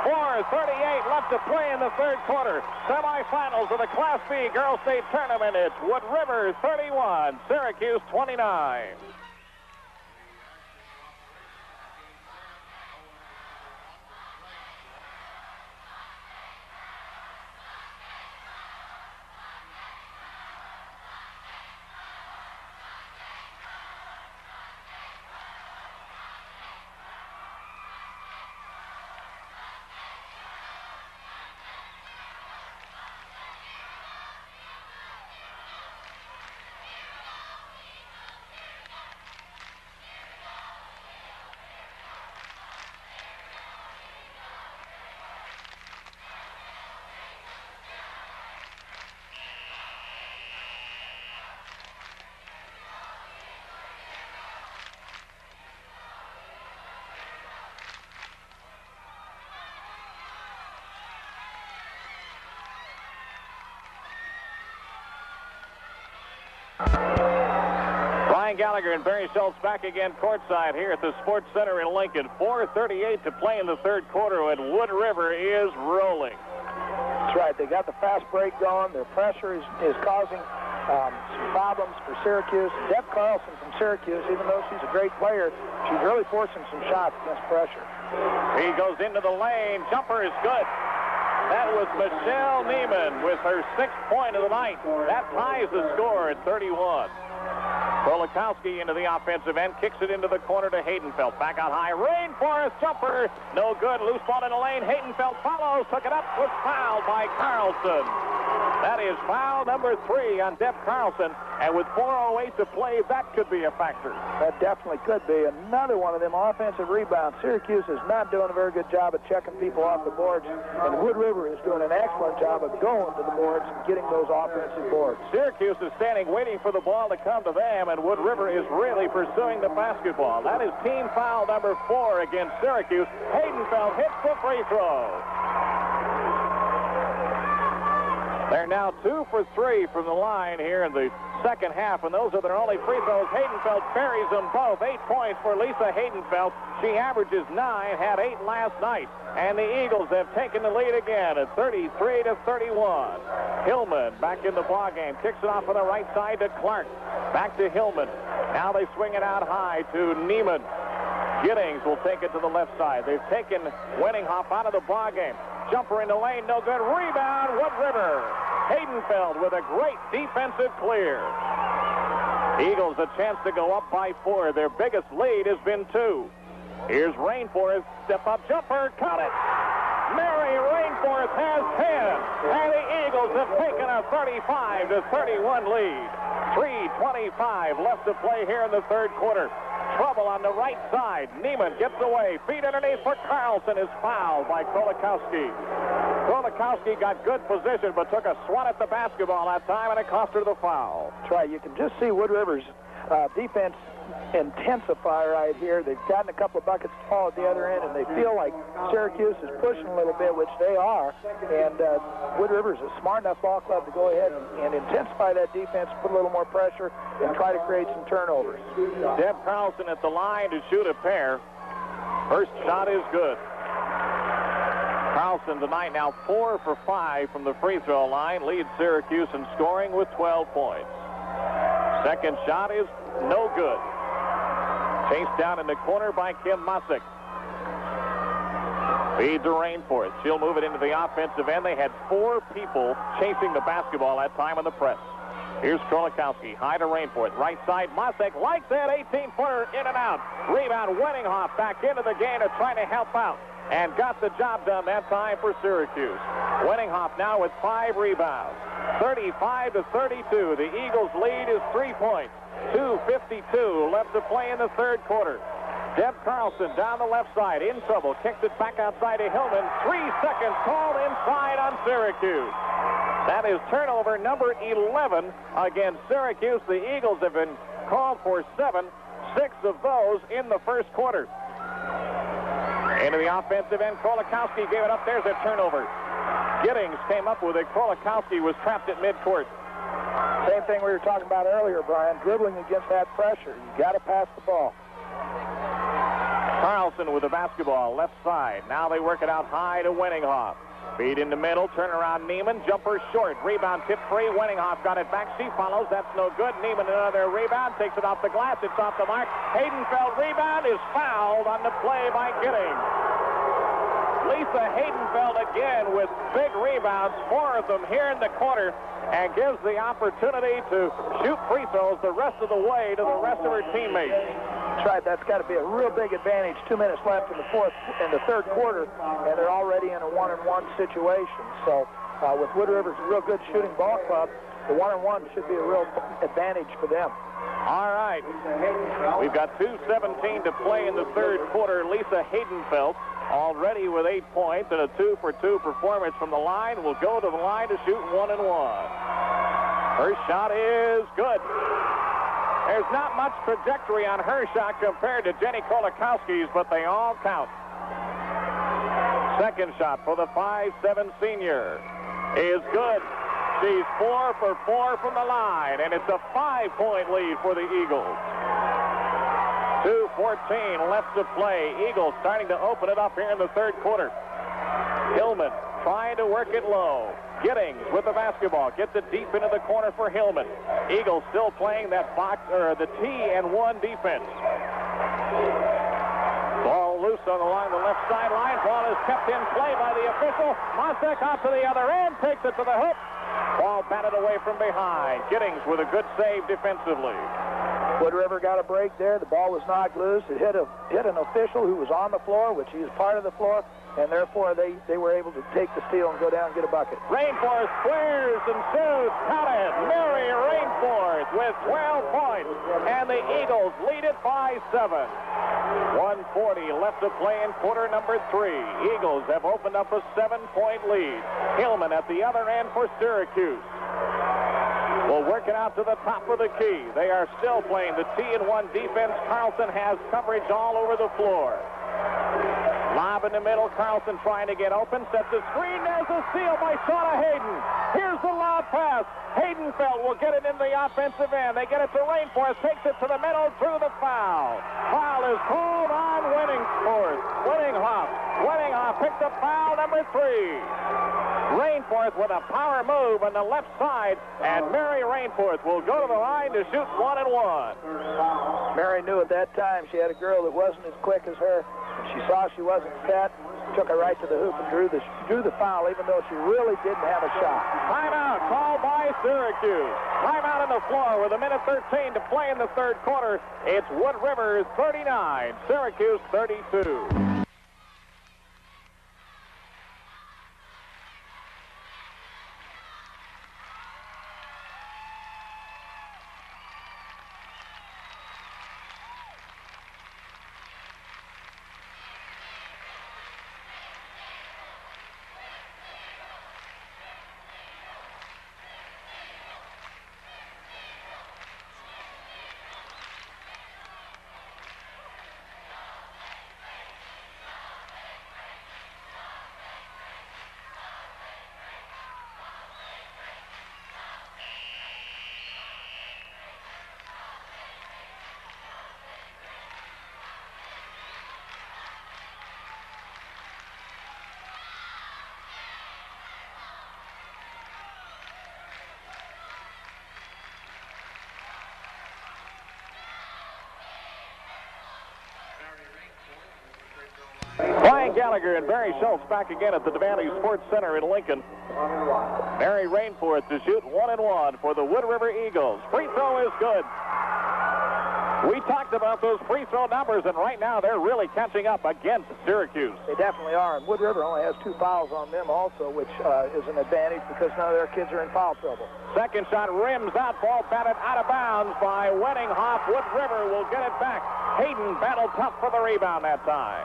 4:38 left to play in the third quarter. Semifinals of the Class B Girls State Tournament. It's Wood River 31, Syracuse 29. Brian Gallagher and Barry Schultz back again courtside here at the Sports Center in Lincoln. 4:38 to play in the third quarter, and Wood River is rolling.
That's right. They got the fast break going. Their pressure is causing some problems for Syracuse. Deb Carlson from Syracuse, even though she's a great player, she's really forcing some shots against pressure.
He goes into the lane. Jumper is good. That was Michelle Neiman with her 6th point of the night. That ties the score at 31. Kolakowski into the offensive end, kicks it into the corner to Haydenfeld. Back out high, Rainforth jumper, no good. Loose ball in the lane. Haydenfeld follows, took it up, was fouled by Carlson. That is foul number 3 on Deb Carlson, and with 4:08 to play, that could be a factor.
That definitely could be. Another one of them offensive rebounds. Syracuse is not doing a very good job of checking people off the boards, and Wood River is doing an excellent job of going to the boards and getting those offensive boards.
Syracuse is standing waiting for the ball to come to them, and Wood River is really pursuing the basketball. That is team foul number 4 against Syracuse. Haydenfeld hits the free throw. They're now 2 for 3 from the line here in the second half, and those are their only free throws. Haydenfeld buries them both. 8 points for Lisa Haydenfeld. She averages 9, had 8 last night. And the Eagles have taken the lead again at 33-31. Hillman back in the ballgame. Kicks it off on the right side to Clark. Back to Hillman. Now they swing it out high to Neiman. Giddings will take it to the left side. They've taken Winninghoff out of the ballgame. Jumper in the lane, no good. Rebound, Wood River. Haydenfeld with a great defensive clear. Eagles a chance to go up by 4. Their biggest lead has been 2. Here's Rainforth, step-up jumper, cut it. Mary Rainforth has 10, and the Eagles have taken a 35-31 lead. 3:25 left to play here in the third quarter. Trouble on the right side. Neiman gets away. Feet underneath for Carlson is fouled by Kolakowski. Kolakowski got good position, but took a swat at the basketball that time, and it cost her the foul.
That's right. You can just see Wood River's defense intensify right here. They've gotten a couple of buckets to fall at the other end, and they feel like Syracuse is pushing a little bit, which they are. And Wood River is a smart enough ball club to go ahead and intensify that defense, put a little more pressure, and try to create some turnovers.
Deb Carlson at the line to shoot a pair. First shot is good. Carlson tonight now 4 for 5 from the free throw line. Leads Syracuse in scoring with 12 points. Second shot is no good. Chased down in the corner by Kim Mosick. Feed to Rainforth. She'll move it into the offensive end. They had 4 people chasing the basketball that time on the press. Here's Krolikowski. High to Rainforth. Right side. Mosick likes that 18-footer in and out. Rebound. Wenninghoff back into the game to try to help out. And got the job done that time for Syracuse. Wenninghoff now with 5 rebounds. 35 to 32. The Eagles' lead is 3 points. 2:52 left to play in the third quarter. Deb Carlson down the left side, in trouble. Kicked it back outside to Hillman. 3 seconds called inside on Syracuse. That is turnover number 11 against Syracuse. The Eagles have been called for 7, 6 of those in the first quarter. Into the offensive end, Krolikowski gave it up. There's a turnover. Giddings came up with it. Krolikowski was trapped at midcourt.
Same thing we were talking about earlier, Brian. Dribbling against that pressure. You got to pass the ball.
Carlson with the basketball, left side. Now they work it out high to Wenninghoff. Feed in the middle, turn around Neiman. Jumper short. Rebound tip free. Wenninghoff got it back. She follows. That's no good. Neiman another rebound. Takes it off the glass. It's off the mark. Haydenfeld rebound is fouled on the play by Giddings. Lisa Haydenfeld again with big rebounds, 4 of them here in the quarter, and gives the opportunity to shoot free throws the rest of the way to the rest of her teammates.
That's right. That's got to be a real big advantage. 2 minutes left in the third quarter, and they're already in a 1-on-1 situation. So with Wood River's a real good shooting ball club, the 1-on-1 should be a real advantage for them.
All right. We've got 2:17 to play in the third quarter. Lisa Haydenfeld already with 8 points and a 2-for-2 performance from the line. Will go to the line to shoot 1-and-1. Her shot is good. There's not much trajectory on her shot compared to Jenny Krolikowski's, but they all count. Second shot for the 5'7" senior is good. She's 4 for 4 from the line, and it's a 5-point lead for the Eagles. 2:14 left to play. Eagles starting to open it up here in the third quarter. Hillman trying to work it low. Giddings with the basketball. Gets it deep into the corner for Hillman. Eagles still playing that box, or the T&1 defense. Ball loose along the left sideline. Ball is kept in play by the official. Mosick out to the other end. Takes it to the hoop. Ball batted away from behind. Giddings with a good save defensively.
Wood River got a break there. The ball was knocked loose. It hit an official who was on the floor, which he is part of the floor, and therefore they were able to take the steal and go down and get a bucket.
Rainforth squares and shoots. Got it. Mary Rainforth with 12 points, and the Eagles lead it by 7. 1:40 left to play in quarter number 3. Eagles have opened up a 7-point lead. Hillman at the other end for Syracuse. Will work it out to the top of the key. They are still playing the T&1 defense. Carlson has coverage all over the floor. Lob in the middle. Carlson trying to get open. Sets a screen. There's a steal by Shauna Hayden. Here's the lob pass. Haydenfeld will get it in the offensive end. They get it to Rainforth. Takes it to the middle. Drew the foul. Foul is called on Wenninghoff. Wenninghoff picked up foul number 3. Rainforth with a power move on the left side, and Mary Rainforth will go to the line to shoot 1-and-1.
Mary knew at that time she had a girl that wasn't as quick as her, and she saw she wasn't set, took her right to the hoop and drew the foul, even though she really didn't have a shot.
Timeout called by Syracuse. Timeout on the floor with 1:13 to play in the third quarter. It's Wood River 39, Syracuse 32. Gallagher and Barry Schultz back again at the Devaney Sports Center in Lincoln. Mary Rainforth to shoot 1-1 for the Wood River Eagles. Free throw is good. We talked about those free throw numbers, and right now they're really catching up against Syracuse.
They definitely are, and Wood River only has 2 fouls on them also, which is an advantage because none of their kids are in foul trouble.
Second shot rims out, ball batted out of bounds by Weddinghoff. Wood River will get it back. Hayden battled tough for the rebound that time.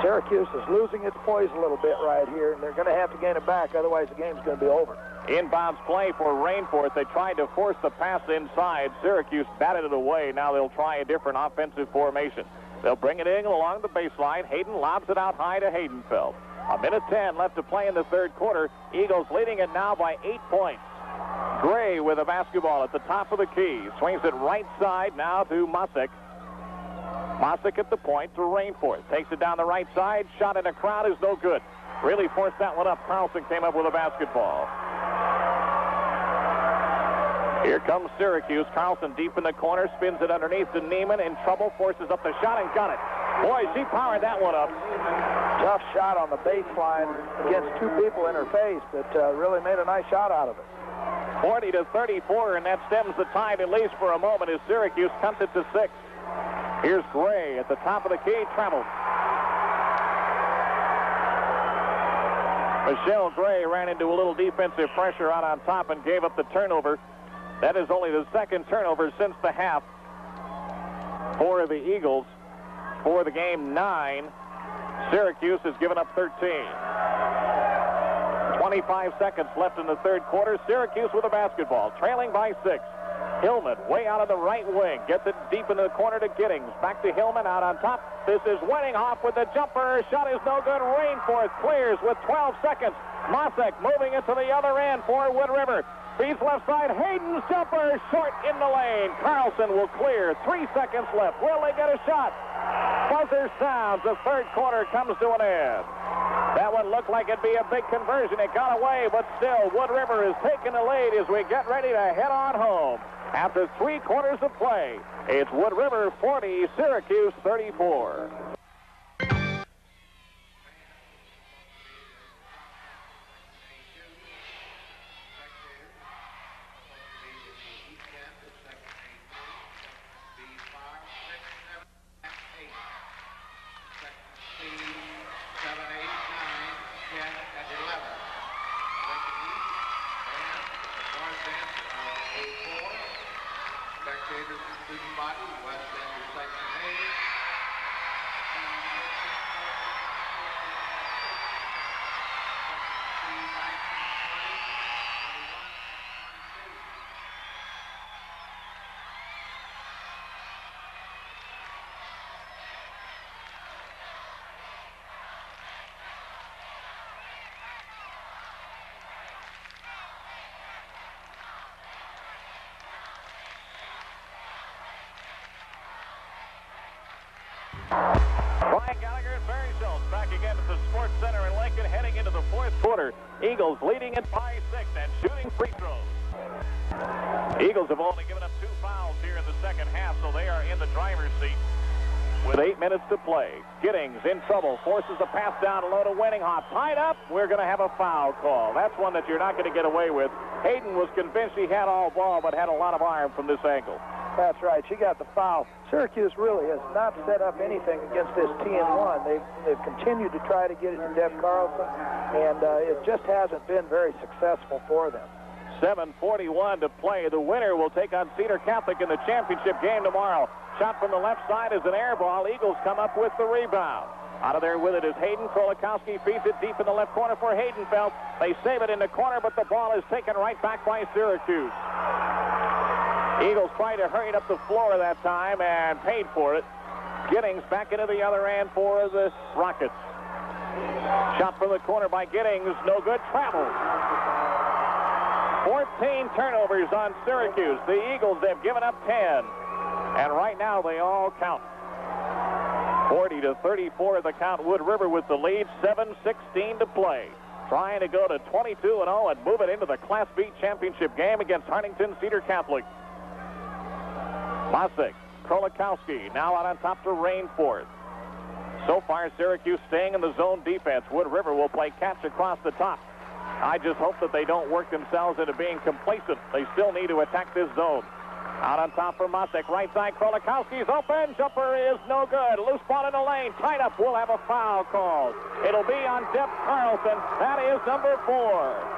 Syracuse is losing its poise a little bit right here, and they're going to have to gain it back, otherwise the game's going to be over.
Inbounds play for Rainforth. They tried to force the pass inside. Syracuse batted it away. Now they'll try a different offensive formation. They'll bring it in along the baseline. Hayden lobs it out high to Haydenfeld. 1:10 left to play in the third quarter. Eagles leading it now by 8 points. Gray with a basketball at the top of the key. Swings it right side now to Mosick. Mosick at the point to Rainforth. Takes it down the right side. Shot in a crowd is no good. Really forced that one up. Carlson came up with a basketball. Here comes Syracuse. Carlson deep in the corner. Spins it underneath to Neiman. In trouble. Forces up the shot and got it. Boy, she powered that one up.
Tough shot on the baseline against 2 people in her face, but really made a nice shot out of it.
40-34, and that stems the tide, at least for a moment, as Syracuse cuts it to 6. Here's Gray at the top of the key. Travels. Michelle Gray ran into a little defensive pressure out on top and gave up the turnover. That is only the second turnover since the half for the Eagles. For the game, 9. Syracuse has given up 13. 25 seconds left in the third quarter. Syracuse with a basketball, trailing by 6. Hillman way out of the right wing. Gets it deep into the corner to Giddings. Back to Hillman out on top. This is Weddinghoff with the jumper. Shot is no good. Rainforth clears with 12 seconds. Mosick moving it to the other end for Wood River. Feeds left side. Hayden's jumper short in the lane. Carlson will clear. 3 seconds left. Will they get a shot? Buzzer sounds. The third quarter comes to an end. That one looked like it'd be a big conversion. It got away, but still, Wood River is taking the lead as we get ready to head on home. After 3 quarters of play, it's Wood River 40, Syracuse 34.
Student body, West End Section A.
Brian Gallagher and Barry Schultz back again at the Sports Center in Lincoln, heading into the fourth quarter. Eagles leading it by 6 and shooting free throws. Eagles have only given up 2 fouls here in the second half, so they are in the driver's seat with 8 minutes to play. Giddings in trouble, forces the pass down low to Weddinghoff. Tied up, we're going to have a foul call. That's one that you're not going to get away with. Hayden was convinced he had all ball, but had a lot of arm from this angle.
That's right. She got the foul. Syracuse really has not set up anything against this T&1. They've continued to try to get it to Deb Carlson, and it just hasn't been very successful for them.
7:41 to play. The winner will take on Cedar Catholic in the championship game tomorrow. Shot from the left side is an air ball. Eagles come up with the rebound. Out of there with it is Hayden. Krolikowski feeds it deep in the left corner for Haydenfeld. They save it in the corner, but the ball is taken right back by Syracuse. Eagles tried to hurry it up the floor that time and paid for it. Giddings back into the other end for the Rockets. Shot from the corner by Giddings. No good. Travel. 14 turnovers on Syracuse. The Eagles have given up 10. And right now they all count. 40-34 the count. Wood River with the lead. 7:16 to play. Trying to go to 22-0 and move it into the Class B championship game against Huntington Cedar Catholic. Mosick, Krolikowski, now out on top to Rainforth. So far, Syracuse staying in the zone defense. Wood River will play catch across the top. I just hope that they don't work themselves into being complacent. They still need to attack this zone. Out on top for Mosek. Right side, Krolikowski's open. Jumper is no good. Loose ball in the lane. Tied up. We'll have a foul called. It'll be on Deb Carlson. That is number 4.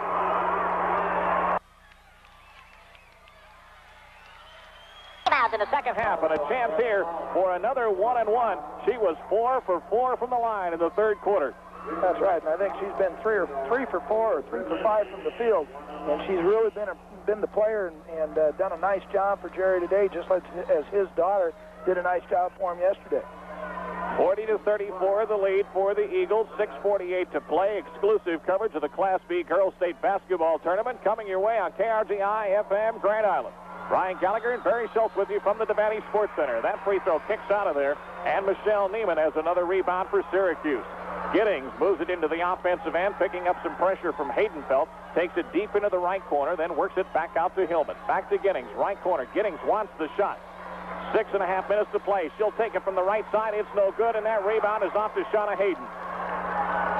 In the second half, and a chance here for another 1-and-1. She was 4 for 4 from the line in the third quarter.
That's right, and I think she's been 3 for 4 or 3 for 5 from the field, and she's really been the player and done a nice job for Jerry today, just like as his daughter did a nice job for him yesterday.
40-34 the lead for the Eagles. 6:48 to play. Exclusive coverage of the Class B Girls State Basketball Tournament coming your way on KRGI FM Grand Island. Brian Gallagher and Barry Schultz with you from the Devaney Sports Center. That free throw kicks out of there, and Michelle Neiman has another rebound for Syracuse. Giddings moves it into the offensive end, picking up some pressure from Haydenfeld, takes it deep into the right corner, then works it back out to Hillman. Back to Giddings, right corner. Giddings wants the shot. 6.5 minutes to play. She'll take it from the right side. It's no good, and that rebound is off to Shauna Hayden.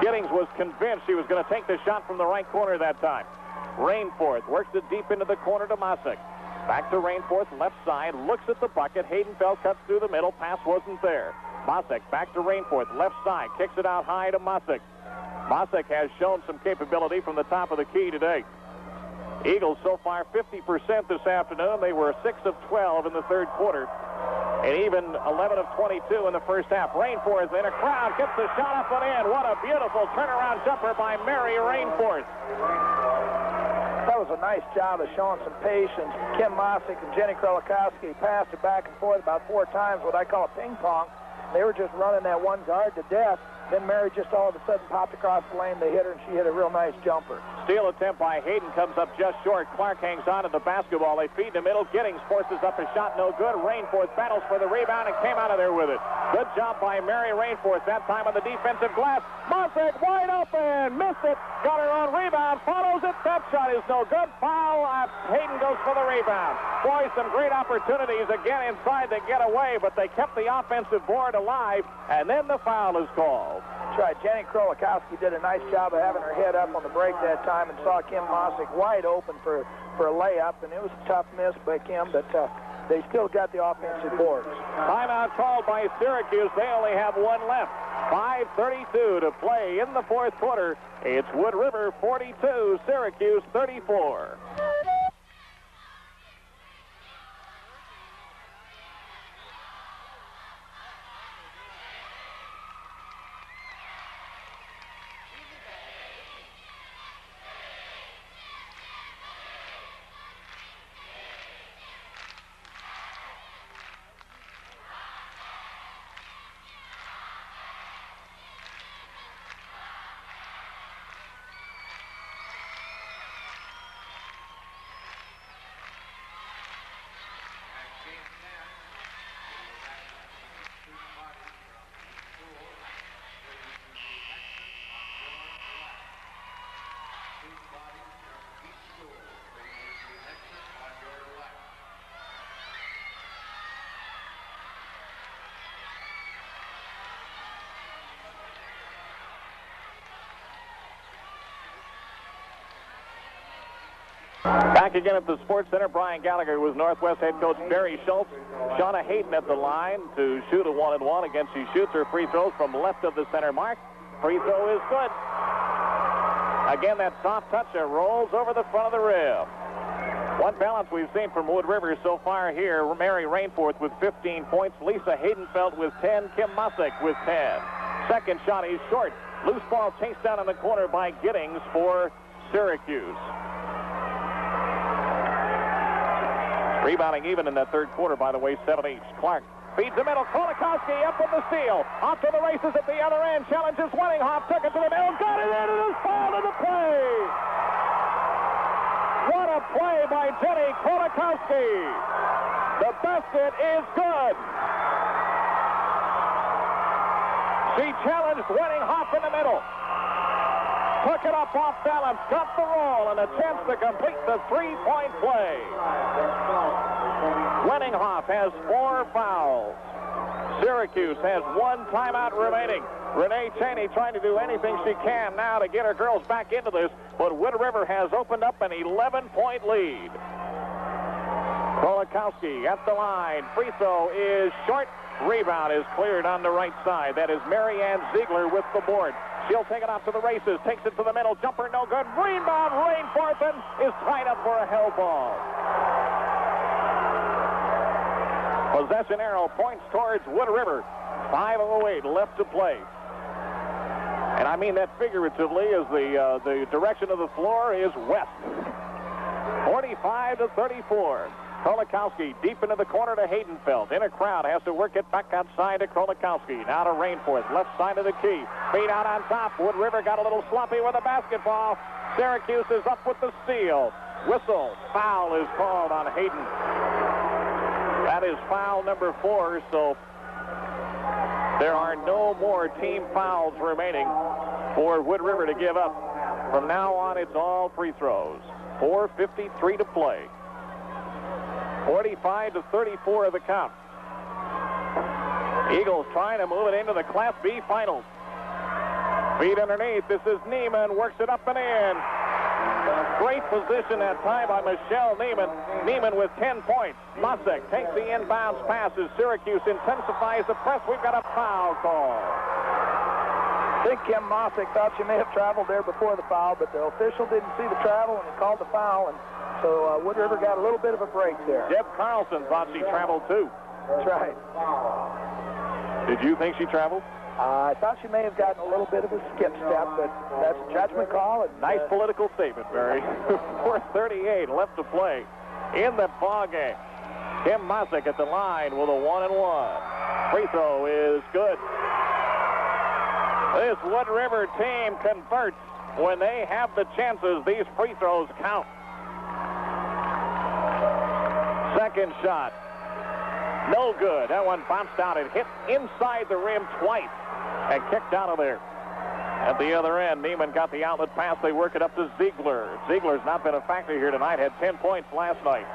Giddings was convinced she was going to take the shot from the right corner that time. Rainforth works it deep into the corner to Mosek. Back to Rainforth, left side, looks at the bucket. Haydenfeld cuts through the middle. Pass wasn't there. Mosek back to Rainforth, left side, kicks it out high to Mosek. Mosek has shown some capability from the top of the key today. Eagles so far 50% this afternoon. They were 6 of 12 in the third quarter, and even 11 of 22 in the first half. Rainforth in a crowd gets the shot up and in. What a beautiful turnaround jumper by Mary Rainforth.
That was a nice job of showing some patience. Kim Mosek and Jenny Krolikowski passed it back and forth about 4 times, what I call a ping pong. They were just running that one guard to death. Then Mary just all of a sudden popped across the lane. They hit her, and she hit a real nice jumper.
Steal attempt by Hayden comes up just short. Clark hangs on to the basketball. They feed in the middle. Giddings forces up a shot, no good. Rainforth battles for the rebound and came out of there with it. Good job by Mary Rainforth, that time on the defensive glass. Mosek wide open, missed it, got her own rebound, follows it. That shot is no good. Foul. Hayden goes for the rebound. Boy, some great opportunities again inside to get away, but they kept the offensive board alive, and then the foul is called.
That's right. Jenny Krolikowski did a nice job of having her head up on the break that time and saw Kim Mosek wide open for a layup, and it was a tough miss by Kim, but they still got the offensive boards.
Timeout called by Syracuse. They only have 1 left. 5:32 to play in the fourth quarter. It's Wood River 42, Syracuse 34. Back again at the Sports Center, Brian Gallagher with Northwest head coach Barry Schultz. Shauna Hayden at the line to shoot a 1-and-1 against. She shoots her free throws from left of the center mark. Free throw is good. Again, that soft touch that rolls over the front of the rim. One balance we've seen from Wood River so far here. Mary Rainforth with 15 points. Lisa Haydenfeld with 10. Kim Mosek with 10. Second shot is short. Loose ball chased down in the corner by Giddings for Syracuse. Rebounding even in that third quarter, by the way, 7-8. Clark feeds the middle. Krolikowski up with the steal. Off to the races at the other end. Challenges Wenninghoff. Took it to the middle. Got it in. It is fouled in the play. What a play by Jenny Krolikowski. The basket is good. She challenged Wenninghoff in the middle. Took it up off balance, got the roll, and a chance to complete the three-point play. Wenninghoff has 4 fouls. Syracuse has one timeout remaining. Renee Cheney trying to do anything she can now to get her girls back into this, but Wood River has opened up an 11-point lead. Krolikowski at the line. Free throw is short. Rebound is cleared on the right side. That is Marianne Ziegler with the board. She'll take it out to the races. Takes it to the middle. Jumper no good. Rebound. Rainforth is tied up for a held ball. Possession arrow points towards Wood River. 5:08 left to play. And I mean that figuratively, as the direction of the floor is west. 45-34. Krolikowski deep into the corner to Haydenfeld. In a crowd, has to work it back outside to Krolikowski. Now to Rainforth, left side of the key. Feet out on top. Wood River got a little sloppy with the basketball. Syracuse is up with the steal. Whistle. Foul is called on Hayden. That is foul number 4, so there are no more team fouls remaining for Wood River to give up. From now on, it's all free throws. 4:53 to play. 45-34 of the count. Eagles trying to move it into the Class B finals. Feet underneath. This is Neiman. Works it up and in. Great position that time by Michelle Neiman. Neiman with 10 points. Mosek takes the inbounds pass as Syracuse intensifies the press. We've got a foul call.
I think Kim Mosek thought she may have traveled there before the foul, but the official didn't see the travel and he called the foul, and so Wood River got a little bit of a break there.
Deb Carlson thought she traveled too.
That's right.
Did you think she traveled?
I thought she may have gotten a little bit of a skip step, but that's a judgment call. And,
nice political statement, Barry. 4:38 left to play in the ball game. Kim Mosek at the line with a 1-and-1. Free throw is good. This Wood River team converts when they have the chances. These free throws count. Second shot. No good. That one bounced out. It hit inside the rim twice and kicked out of there. At the other end, Neiman got the outlet pass. They work it up to Ziegler. Ziegler's not been a factor here tonight. Had 10 points last night.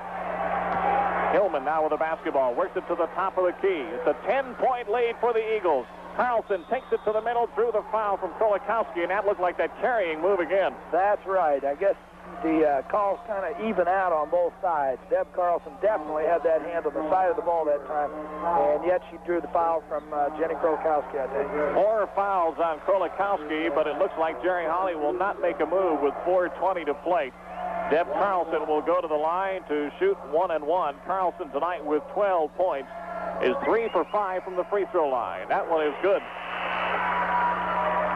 Hillman now with the basketball. Works it to the top of the key. It's a 10-point lead for the Eagles. Carlson takes it to the middle, drew the foul from Krolikowski, and that looked like that carrying move again.
That's right. I guess the calls kind of even out on both sides. Deb Carlson definitely had that hand on the side of the ball that time, and yet she drew the foul from Jenny Krolikowski, I think.
4 fouls on Krolikowski, but it looks like Jerry Holly will not make a move with 4:20 to play. Deb Carlson will go to the line to shoot 1-and-1. Carlson tonight with 12 points is 3 for 5 from the free throw line. That one is good.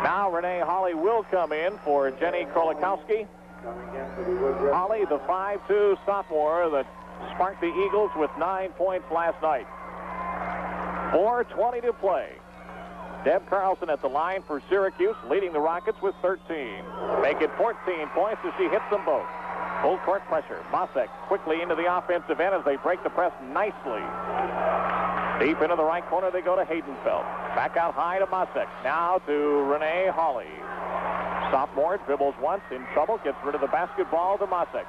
Now Renee Holly will come in for Jenny Krolikowski. Holly, the 5'2" sophomore that sparked the Eagles with 9 points last night. 4:20 to play. Deb Carlson at the line for Syracuse, leading the Rockets with 13. Make it 14 points as she hits them both. Full court pressure. Mosek quickly into the offensive end as they break the press nicely. Deep into the right corner they go to Haydenfeld. Back out high to Mosek. Now to Renee Holly. Sophomore dribbles once, in trouble, gets rid of the basketball to Mosek.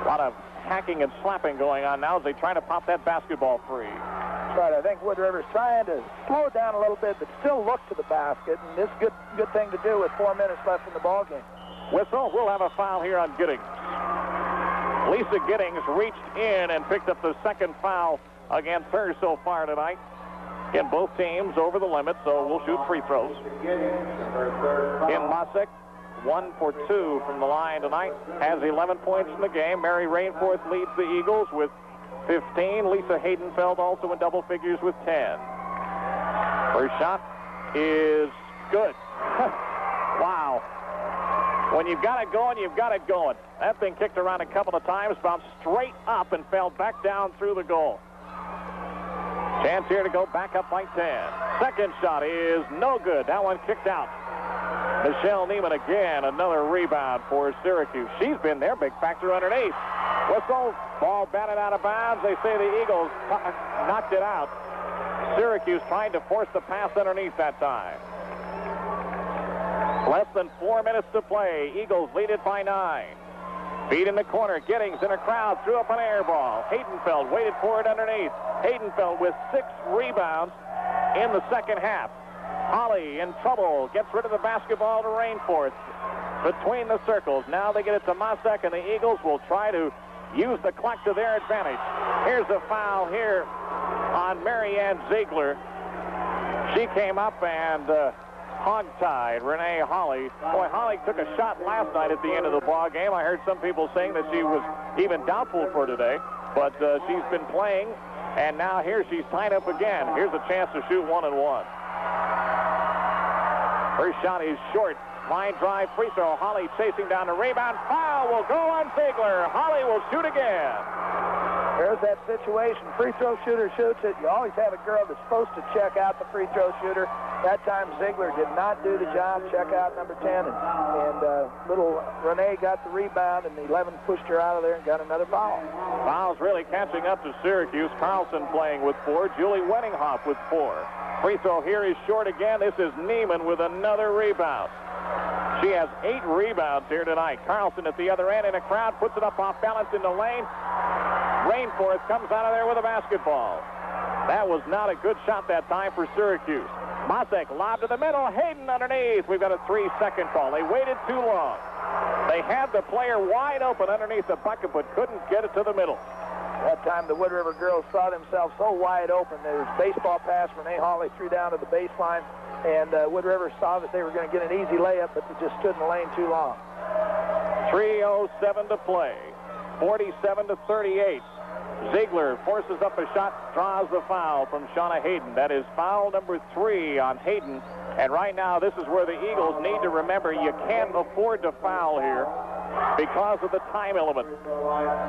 A lot of hacking and slapping going on now as they try to pop that basketball free.
That's right. I think Wood River's trying to slow it down a little bit, but still look to the basket, and this is a good thing to do with 4 minutes left in the ball game.
Whistle. We'll have a foul here on Giddings. Lisa Giddings reached in and picked up the second foul against her so far tonight. Again, both teams over the limit, so we'll shoot free throws. Kim Mosek, 1 for 2 from the line tonight, has 11 points in the game. Mary Rainforth leads the Eagles with 15. Lisa Haydenfeld also in double figures with 10. First shot is good. Wow. When you've got it going, you've got it going. That thing kicked around a couple of times, bounced straight up and fell back down through the goal. Chance here to go back up by 10. Second shot is no good. That one kicked out. Michelle Neiman again, another rebound for Syracuse. She's been their big factor underneath. Whistle, ball batted out of bounds. They say the Eagles knocked it out. Syracuse trying to force the pass underneath that time. Less than 4 minutes to play. Eagles lead it by 9. Feet in the corner. Giddings in a crowd. Threw up an air ball. Haydenfeld waited for it underneath. Haydenfeld with 6 rebounds. in the second half. Holly in trouble, gets rid of the basketball to Rainforth between the circles. Now they get it to Masek, and the Eagles will try to use the clock to their advantage. Here's a foul here on Marianne Ziegler. She came up and hog-tied Renee Holly. Boy, Holly took a shot last night at the end of the ball game. I heard some people saying that she was even doubtful for today, but she's been playing, and now here she's tied up again. Here's a chance to shoot 1-and-1. First shot is short. Line drive, free throw. Holly chasing down the rebound. Foul will go on Ziegler. Holly will shoot again.
There's that situation. Free throw shooter shoots it. You always have a girl that's supposed to check out the free throw shooter. That time Ziegler did not do the job. Check out number 10. And little Renee got the rebound, and 11 pushed her out of there and got another foul.
Foul's really catching up to Syracuse. Carlson playing with 4. Julie Wenninghoff with 4. Free throw here is short again. This is Neiman with another rebound. She has 8 rebounds here tonight. Carlson at the other end in a crowd, puts it up off balance in the lane. Rainforth comes out of there with a basketball. That was not a good shot that time for Syracuse. Masek lob to the middle. Hayden underneath. We've got a 3-second call. They waited too long. They had the player wide open underneath the bucket, but couldn't get it to the middle.
That time the Wood River girls saw themselves so wide open. There was a baseball pass Renee Holly threw down to the baseline, and Wood River saw that they were going to get an easy layup, but they just stood in the lane too long.
3:07 to play. 47-38. Ziegler forces up a shot, draws the foul from Shauna Hayden. That is foul number 3 on Hayden. And right now, this is where the Eagles need to remember you can't afford to foul here because of the time element.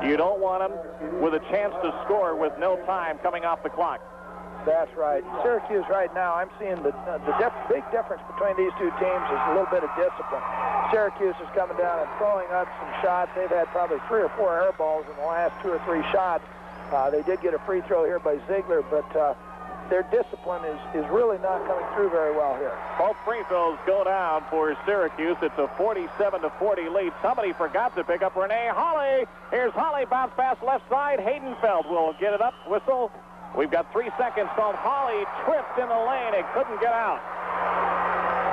You don't want them with a chance to score with no time coming off the clock.
That's right. Syracuse right now, I'm seeing the big difference between these two teams is a little bit of discipline. Syracuse is coming down and throwing up some shots. They've had probably 3 or 4 air balls in the last 2 or 3 shots. They did get a free throw here by Ziegler, but their discipline is really not coming through very well here.
Both free throws go down for Syracuse. It's a 47-40 lead. Somebody forgot to pick up Renee Holly. Here's Holly, bounce pass left side. Haydenfeld will get it up, whistle. We've got 3 seconds called. Holly tripped in the lane and couldn't get out.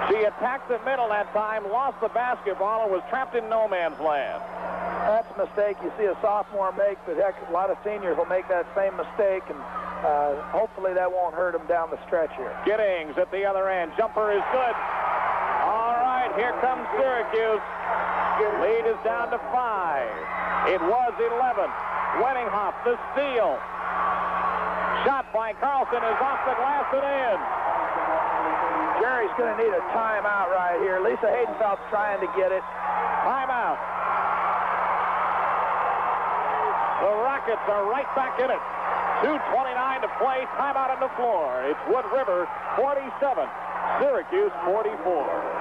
She attacked the middle that time, lost the basketball, and was trapped in no man's land.
That's a mistake you see a sophomore make, but heck, a lot of seniors will make that same mistake, and hopefully that won't hurt them down the stretch here.
Giddings at the other end. Jumper is good. All right, here comes Syracuse. Lead is down to 5. It was 11. Wenninghoff, the steal. Shot by Carlson is off the glass and in.
Jerry's going to need a timeout right here. Lisa Haydenfeld's trying to get it.
Timeout. The Rockets are right back in it. 2:29 to play. Timeout on the floor. It's Wood River 47, Syracuse 44.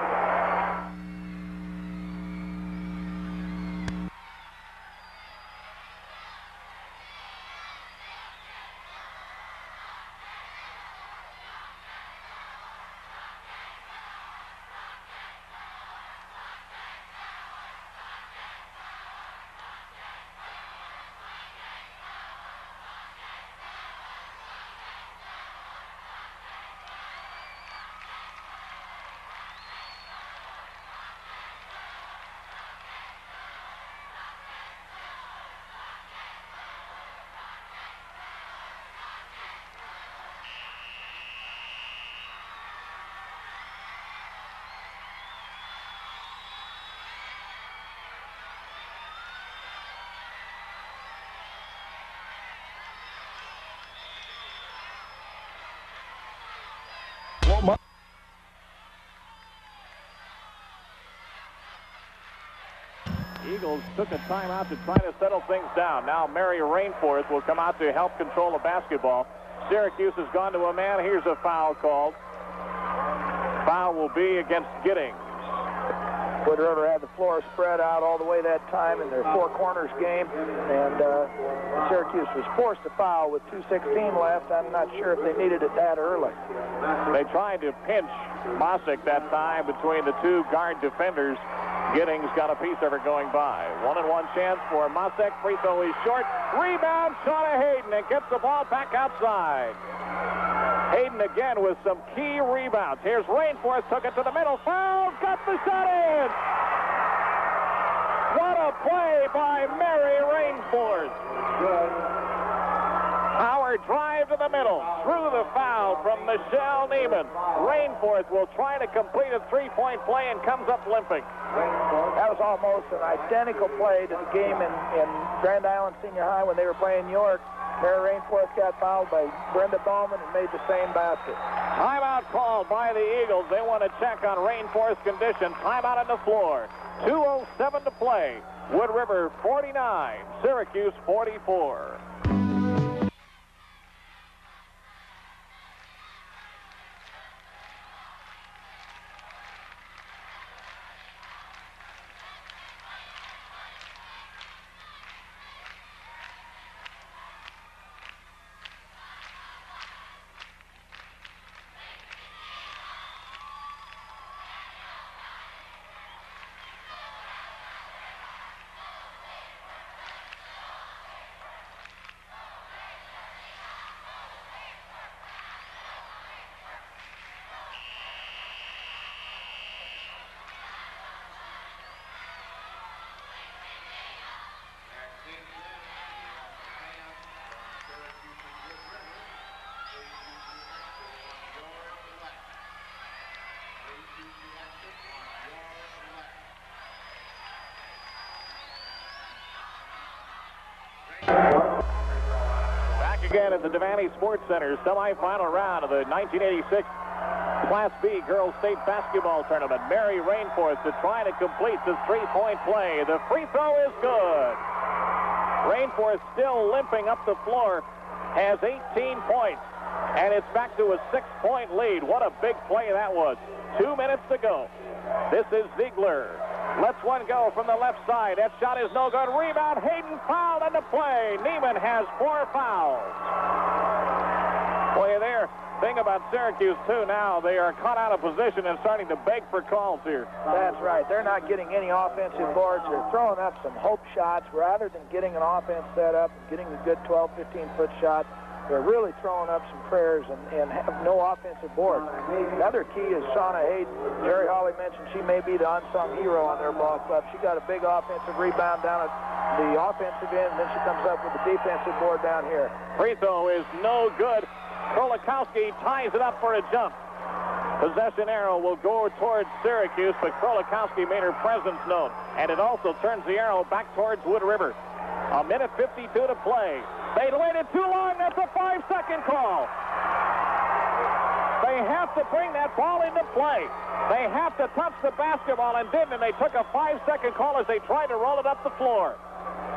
Eagles took a timeout to try to settle things down. Now Mary Rainforth will come out to help control the basketball. Syracuse has gone to a man. Here's a foul called. Foul will be against Giddings.
Wood River had the floor spread out all the way that time in their 4 corners game, and Syracuse was forced to foul with 2:16 left. I'm not sure if they needed it that early.
They tried to pinch Mosick that time between the 2 guard defenders. Giddings got a piece of her going by. 1-and-1 chance for Mosick. Free throw is short. Rebound, Shauna Hayden, and gets the ball back outside. Hayden again with some key rebounds. Here's Rainforth, took it to the middle, fouled, got the shot in! What a play by Mary Rainforth! Power drive to the middle, through the foul from Michelle Neiman. Rainforth will try to complete a three-point play and comes up limping.
That was almost an identical play to the game in Grand Island Senior High when they were playing York. Mary Rainforth got fouled by Brenda Bowman and made the same basket.
Timeout called by the Eagles. They want to check on Rainforth's condition. Timeout on the floor. 2:07 to play. Wood River 49, Syracuse 44. Back again at the Devaney Sports Center, semifinal round of the 1986 Class B Girls State Basketball Tournament. Mary Rainforth to try to complete the three-point play. The free throw is good. Rainforth still limping up the floor, has 18 points, and it's back to a 6-point lead. What a big play that was. 2 minutes to go. This is Ziegler. Lets one go from the left side. That shot is no good. Rebound. Hayden fouled in the play. Neiman has 4 fouls. Boy, there. Thing about Syracuse, too, now they are caught out of position and starting to beg for calls here.
That's right. They're not getting any offensive boards. They're throwing up some hope shots rather than getting an offense set up and getting a good 12, 15-foot shot. They're really throwing up some prayers and have no offensive board. Another key is Shauna Hayden. Jerry Hawley mentioned she may be the unsung hero on their ball club. She got a big offensive rebound down at the offensive end, and then she comes up with the defensive board down here.
Free throw is no good. Krolikowski ties it up for a jump. Possession arrow will go towards Syracuse, but Krolikowski made her presence known. And it also turns the arrow back towards Wood River. A minute 52 to play. They waited too long. That's a 5-second call. They have to bring that ball into play. They have to touch the basketball and didn't, and they took a 5-second call as they tried to roll it up the floor.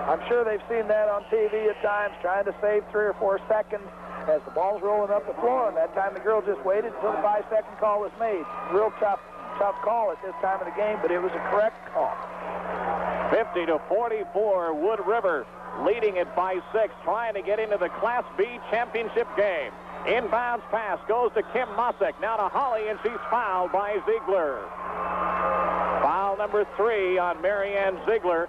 I'm sure they've seen that on TV at times, trying to save 3 or 4 seconds as the ball's rolling up the floor, and that time the girl just waited until the 5-second call was made. Real tough call at this time of the game, but it was a correct call.
50-44, Wood River leading it by 6, trying to get into the Class B championship game. Inbounds pass goes to Kim Mosek, now to Holly, and she's fouled by Ziegler. Foul number 3 on Marianne Ziegler.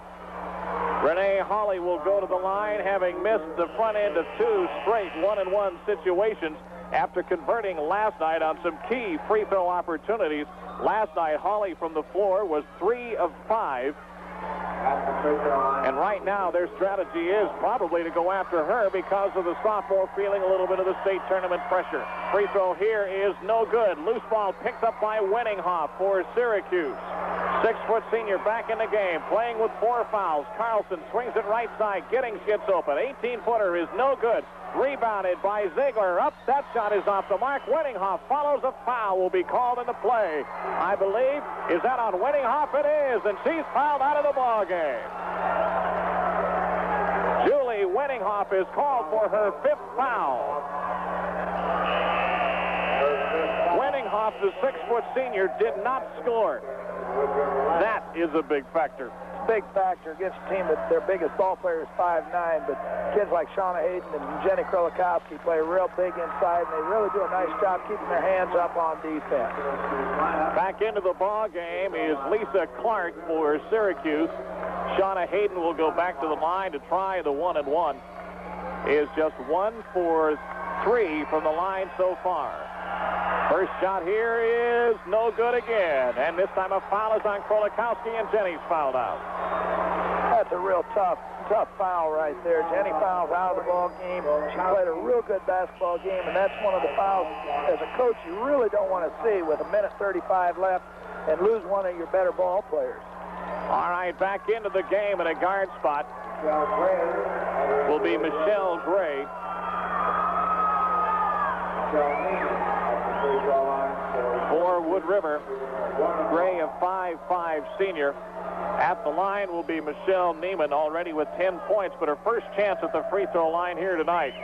Renee Holly will go to the line, having missed the front end of 2 straight 1-and-1 situations after converting last night on some key free throw opportunities. Last night, Holly from the floor was 3 of 5. And right now, their strategy is probably to go after her because of the sophomore feeling a little bit of the state tournament pressure. Free throw here is no good. Loose ball picked up by Wenninghoff for Syracuse. 6-foot senior back in the game, playing with 4 fouls. Carlson swings it right side. Giddings gets open. 18-footer is no good. Rebounded by Ziegler. Up, that shot is off the mark. Wenninghoff follows a foul, will be called into play. I believe, is that on Wenninghoff? It is, and she's fouled out of the ball game. Julie Wenninghoff is called for her 5th foul. Wenninghoff, the 6-foot senior, did not score. That is a big factor.
Big factor against a team that their biggest ball player is 5'9", but kids like Shauna Hayden and Jenny Krolikowski play real big inside, and they really do a nice job keeping their hands up on defense.
Back into the ball game is Lisa Clark for Syracuse. Shauna Hayden will go back to the line to try the 1-and-1. Is just 1 for 3 from the line so far. First shot here is no good again. And this time a foul is on Krolikowski, and Jenny's fouled out.
That's a real tough foul right there. Jenny fouls out of the ball game. She played a real good basketball game, and that's one of the fouls as a coach you really don't want to see with 1:35 left and lose one of your better ball players.
All right, back into the game in a guard spot will be Michelle Gray. For Wood River, Gray, a 5'5" senior. At the line will be Michelle Neiman, already with 10 points, but her first chance at the free throw line here tonight.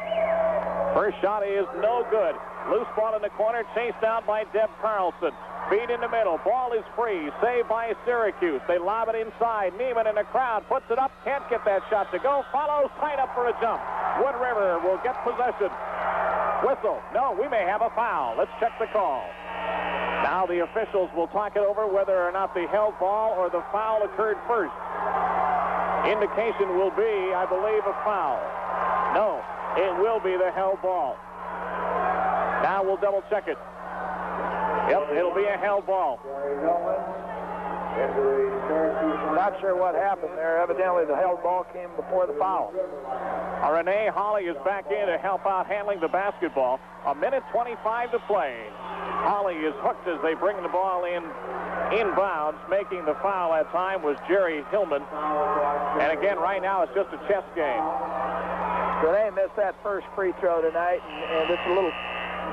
First shot is no good. Loose ball in the corner, chased down by Deb Carlson. Feed in the middle. Ball is free. Saved by Syracuse. They lob it inside. Neiman in the crowd puts it up. Can't get that shot to go. Follows tight up for a jump. Wood River will get possession. Whistle. No, we may have a foul. Let's check the call. Now the officials will talk it over whether or not the held ball or the foul occurred first. Indication will be, I believe, a foul. No, it will be the held ball. Now we'll double check it. Yep, it'll be a held ball.
Not sure what happened there. Evidently the held ball came before the foul.
Renee Holly is back in to help out handling the basketball. 1:25 to play. Holly is hooked as they bring the ball inbounds. Making the foul that time was Jerry Hillman. And again, right now it's just a chess game.
Renee missed that first free throw tonight, and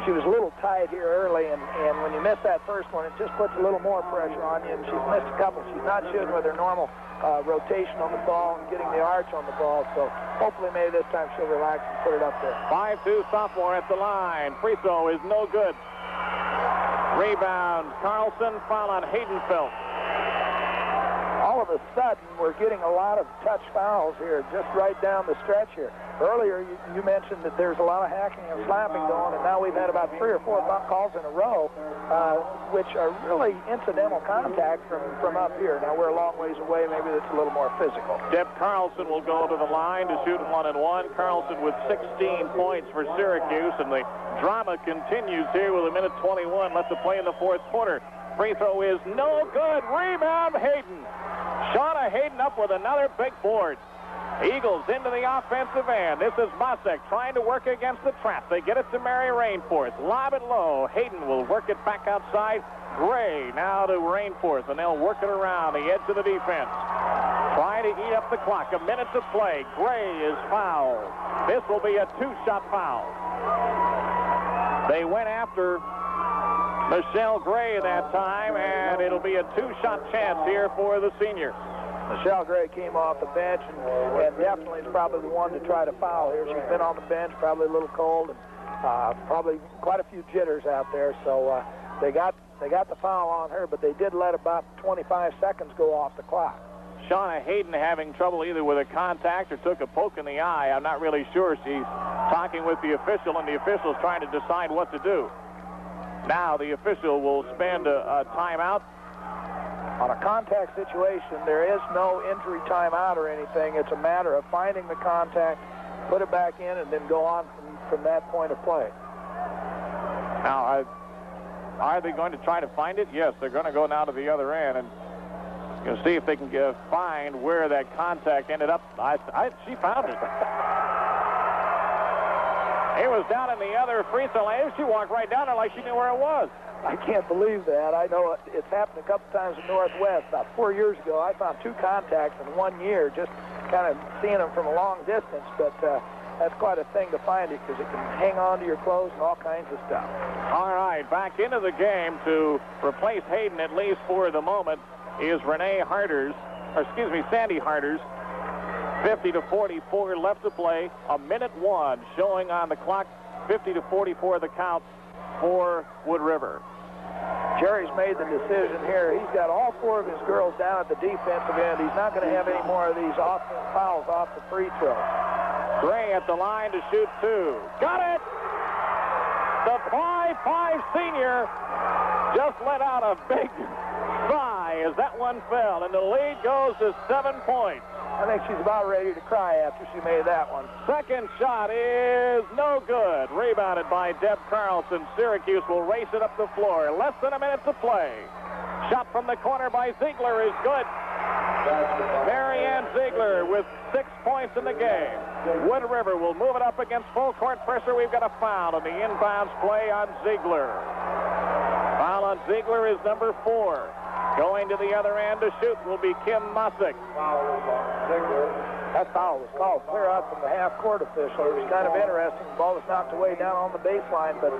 she was a little tight here early, and when you miss that first one, it just puts a little more pressure on you, and she's missed a couple. She's not shooting with her normal rotation on the ball and getting the arch on the ball, so hopefully maybe this time she'll relax and put it up there.
5'2" sophomore at the line. Free throw is no good. Rebound, Carlson, foul on Haydenfeld.
All of a sudden, we're getting a lot of touch fouls here, just right down the stretch here. Earlier, you mentioned that there's a lot of hacking and slapping going, and now we've had about 3 or 4 calls in a row, which are really incidental contact from up here. Now, we're a long ways away. Maybe it's a little more physical.
Deb Carlson will go to the line to shoot 1-and-1. Carlson with 16 points for Syracuse, and the drama continues here with 1:21 left to play in the fourth quarter. Free throw is no good. Rebound, Hayden. Shauna Hayden up with another big board. Eagles into the offensive end. This is Mosek trying to work against the trap. They get it to Mary Rainforth. Lob it low. Hayden will work it back outside. Gray now to Rainforth, and they'll work it around the edge of the defense. Trying to eat up the clock. 1 minute to play. Gray is fouled. This will be a 2-shot foul. They went after Michelle Gray that time, and it'll be a 2-shot chance here for the senior.
Michelle Gray came off the bench and definitely is probably the one to try to foul here. She's been on the bench, probably a little cold, and probably quite a few jitters out there. So they got the foul on her, but they did let about 25 seconds go off the clock.
Shauna Hayden having trouble either with a contact or took a poke in the eye. I'm not really sure. She's talking with the official, and the official's trying to decide what to do. Now the official will spend a timeout.
On a contact situation, there is no injury timeout or anything. It's a matter of finding the contact, put it back in, and then go on from that point of play.
Now, are they going to try to find it? Yes, they're going to go now to the other end and see if they can find where that contact ended up. She found it. It was down in the other free throw lane. She walked right down there like she knew where it was.
I can't believe that. I know it's happened a couple times in Northwest. About 4 years ago, I found 2 contacts in 1 year, just kind of seeing them from a long distance. But that's quite a thing to find it, because it can hang on to your clothes and all kinds of stuff. All
right, back into the game to replace Hayden, at least for the moment, is Sandy Harders. 50-44 left to play. 1:01 showing on the clock. 50-44 the count for Wood River.
Jerry's made the decision here. He's got all 4 of his girls down at the defensive end. He's not going to have any more of these fouls off the free throws.
Gray at the line to shoot 2. Got it! The 5'5" senior just let out a big sigh as that one fell, and the lead goes to 7 points.
I think she's about ready to cry after she made that one.
Second shot is no good. Rebounded by Deb Carlson. Syracuse will race it up the floor. Less than a minute to play. Shot from the corner by Ziegler is good. Marianne Ziegler with 6 points in the game. Wood River will move it up against full court pressure. We've got a foul in the inbounds play on Ziegler. Foul on Ziegler is number 4. Going to the other end to shoot will be Kim Mosick.
That foul was called clear out from the half-court official. It was kind of interesting. The ball was knocked away down on the baseline, but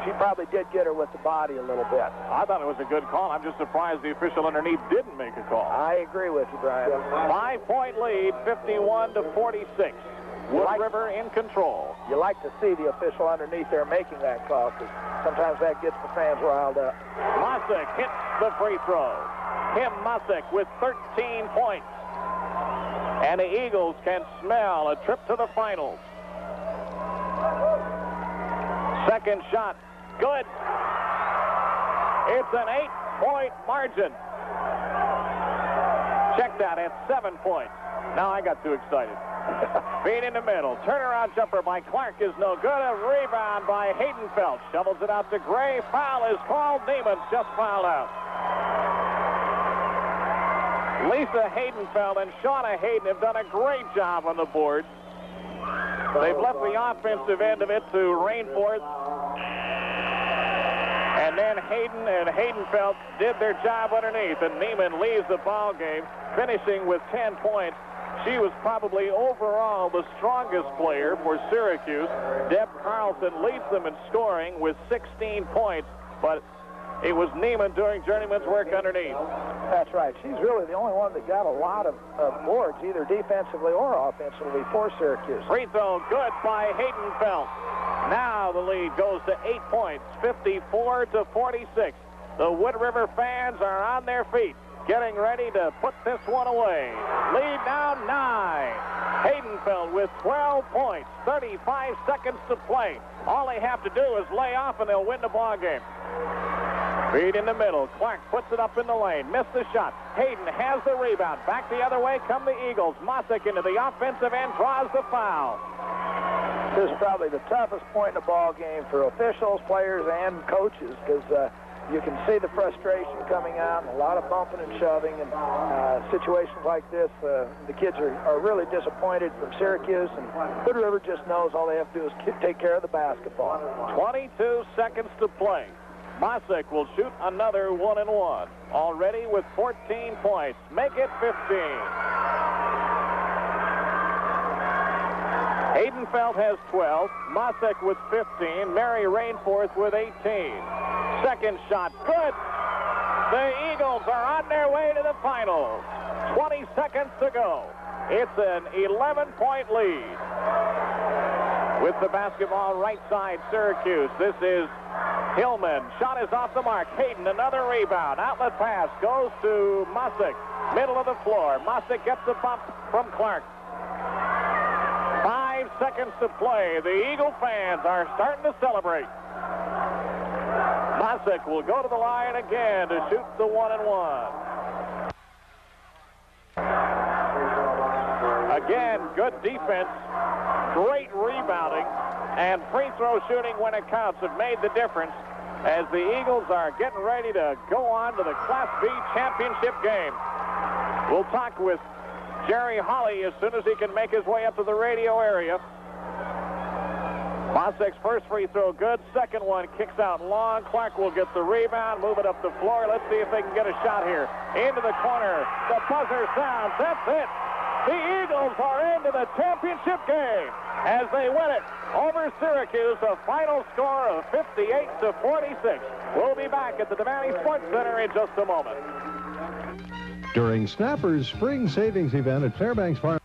she probably did get her with the body a little bit.
I thought it was a good call. I'm just surprised the official underneath didn't make a call.
I agree with you, Brian.
5-point lead, 51-46. Wood River in control.
You like to see the official underneath there making that call, because sometimes that gets the fans riled up.
Mosick hits the free throw. Kim Mosick with 13 points. And the Eagles can smell a trip to the finals. Second shot, good. It's an 8-point margin. Check that at 7 points. Now I got too excited. Feed in the middle. Turnaround jumper by Clark is no good. A rebound by Haydenfeld. Shovels it out to Gray. Foul is called. Neiman's just fouled out. Lisa Haydenfeld and Shauna Hayden have done a great job on the boards. They've left the offensive end of it to Rainforth. And then Hayden and Haydenfeld did their job underneath. And Neiman leaves the ball game, finishing with 10 points. She was probably overall the strongest player for Syracuse. Deb Carlson leads them in scoring with 16 points, but it was Neiman doing journeyman's work underneath.
That's right. She's really the only one that got a lot of boards, either defensively or offensively, for Syracuse.
Free throw good by Haydenfeld. Now the lead goes to 8 points, 54-46. The Wood River fans are on their feet, getting ready to put this one away. Lead now 9. Haydenfeld with 12 points, 35 seconds to play. All they have to do is lay off and they'll win the ball game. Feed in the middle. Clark puts it up in the lane. Missed the shot. Hayden has the rebound. Back the other way come the Eagles. Mosick into the offensive end, draws the foul.
This is probably the toughest point in the ball game for officials, players, and coaches, because you can see the frustration coming out, and a lot of bumping and shoving, and situations like this, the kids are really disappointed from Syracuse, and Wood River just knows all they have to do is take care of the basketball.
22 seconds to play. Mosick will shoot another 1-and-1. Already with 14 points. Make it 15. Haydenfeld has 12. Mosick with 15. Mary Rainforth with 18. Second shot, good. The Eagles are on their way to the finals. 20 seconds to go. It's an 11-point lead. With the basketball right side, Syracuse. This is Hillman. Shot is off the mark. Hayden, another rebound. Outlet pass goes to Mosick. Middle of the floor. Mosick gets a bump from Clark. 5 seconds to play. The Eagle fans are starting to celebrate. Mosick will go to the line again to shoot the 1-and-1. Again, good defense, great rebounding, and free throw shooting when it counts have made the difference as the Eagles are getting ready to go on to the Class B championship game. We'll talk with Jerry Holly as soon as he can make his way up to the radio area. Mosick's first free throw good. Second one kicks out long. Clark will get the rebound, move it up the floor. Let's see if they can get a shot here. Into the corner. The buzzer sounds. That's it. The Eagles are into the championship game as they win it over Syracuse. A final score of 58-46. We'll be back at the Devaney Sports Center in just a moment.
During Snapper's spring savings event at Fairbanks Farm.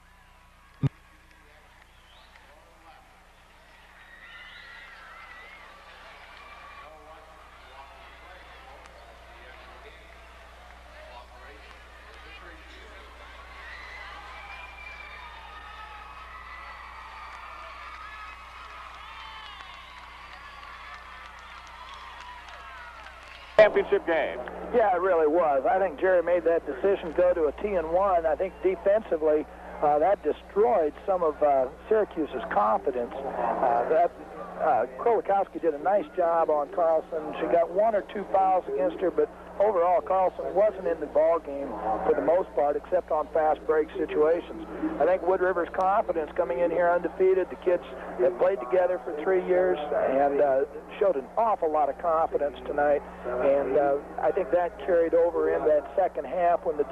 championship game.
Yeah, it really was. I think Jerry made that decision to go to a T&1. I think defensively, that destroyed some of Syracuse's confidence. Krolikowski did a nice job on Carlson. She got 1 or 2 fouls against her, but overall, Carlson wasn't in the ball game for the most part, except on fast break situations. I think Wood River's confidence coming in here undefeated. The kids have played together for 3 years and showed an awful lot of confidence tonight. And I think that carried over in that second half when the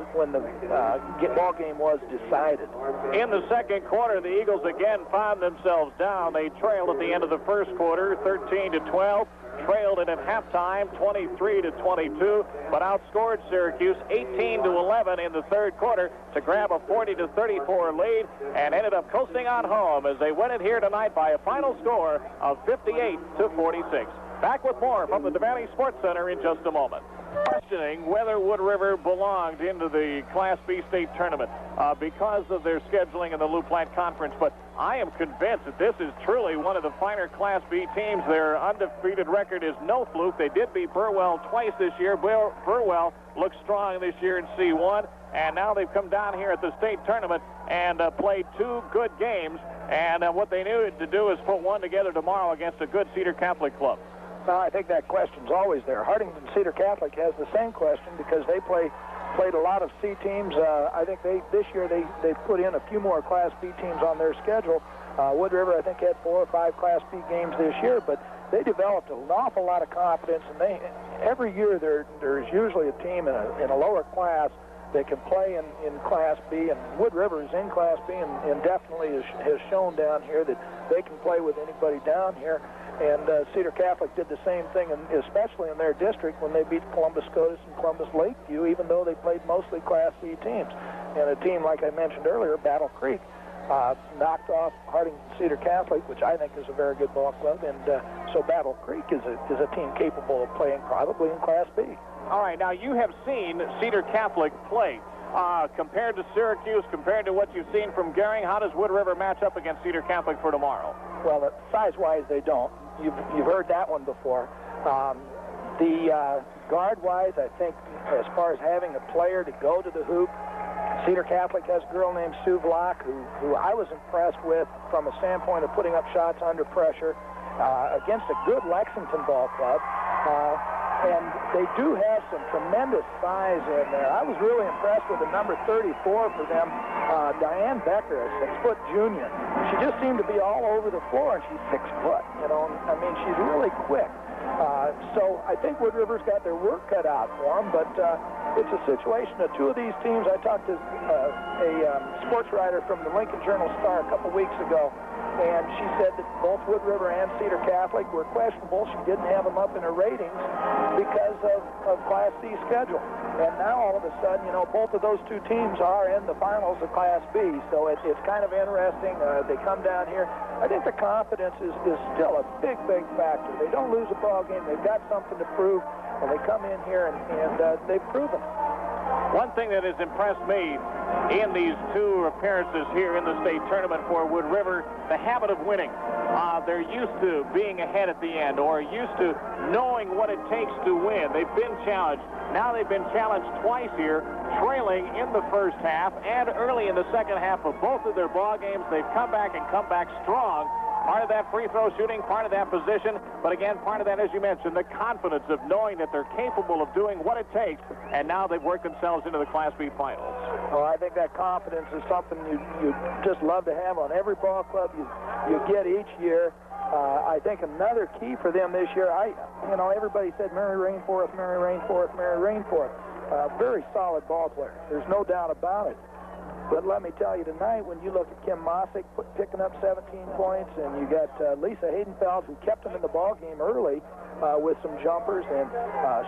ball game was decided.
In the second quarter, the Eagles again found themselves down. They trailed at the end of the first quarter, 13-12. Trailed it at halftime, 23-22, but outscored Syracuse 18-11 in the third quarter to grab a 40-34 lead and ended up coasting on home as they win it here tonight by a final score of 58-46. Back with more from the Devaney Sports Center in just a moment. Questioning whether Wood River belonged into the Class B state tournament because of their scheduling in the Lou Platte Conference, but I am convinced that this is truly one of the finer Class B teams. Their undefeated record is no fluke. They did beat Burwell twice this year. Burwell looks strong this year in C1, and now they've come down here at the state tournament and played 2 good games, and what they needed to do is put one together tomorrow against a good Cedar Catholic club.
Well, I think that question's always there. Hardington Cedar Catholic has the same question because they played a lot of C teams. I think this year they put in a few more Class B teams on their schedule. Wood River, I think, had 4 or 5 Class B games this year, but they developed an awful lot of confidence, and every year there's usually a team in a lower class that can play in Class B, and Wood River is in Class B and definitely has shown down here that they can play with anybody down here. And Cedar Catholic did the same thing, and especially in their district when they beat Columbus Scotus and Columbus Lakeview, even though they played mostly Class C teams. And a team, like I mentioned earlier, Battle Creek, knocked off Hardington Cedar Catholic, which I think is a very good ball club. And so Battle Creek is a team capable of playing probably in Class B.
All right, now you have seen Cedar Catholic play. Compared to Syracuse, compared to what you've seen from Gering, how does Wood River match up against Cedar Catholic for tomorrow?
Well, size-wise, they don't. You've heard that one before. The guard-wise, I think, as far as having a player to go to the hoop, Cedar Catholic has a girl named Sue Block, who I was impressed with from a standpoint of putting up shots under pressure against a good Lexington ball club. And they do have some tremendous size in there. I was really impressed with the number 34 for them, Diane Becker, a 6-foot junior. She just seemed to be all over the floor, and she's 6 foot. You know, I mean, she's really quick. So I think Wood River's got their work cut out for them, but it's a situation of 2 of these teams. I talked to a sports writer from the Lincoln Journal-Star a couple weeks ago, and she said that both Wood River and Cedar Catholic were questionable. She didn't have them up in her ratings because of Class C schedule. And now all of a sudden, you know, both of those 2 teams are in the finals of Class B. So it's kind of interesting. They come down here. I think the confidence is still a big, big factor. They don't lose a ball game. They've got something to prove, and they come in here and they've proven it.
One thing that has impressed me in these 2 appearances here in the state tournament for Wood River, the habit of winning. They're used to being ahead at the end, or used to knowing what it takes to win. They've been challenged. Now they've been challenged twice here, trailing in the first half and early in the second half of both of their ball games. They've come back strong. Part of that free throw shooting, part of that position, but again, part of that, as you mentioned, the confidence of knowing that they're capable of doing what it takes, and now they've worked themselves into the Class B finals.
Well, I think that confidence is something you just love to have on every ball club you get each year. I think another key for them this year, everybody said Mary Rainforth, Mary Rainforth, Mary Rainforth. Very solid ball player. There's no doubt about it. But let me tell you tonight, when you look at Kim Mossick picking up 17 points, and you got Lisa Haydenfeld, who kept them in the ball game early with some jumpers, and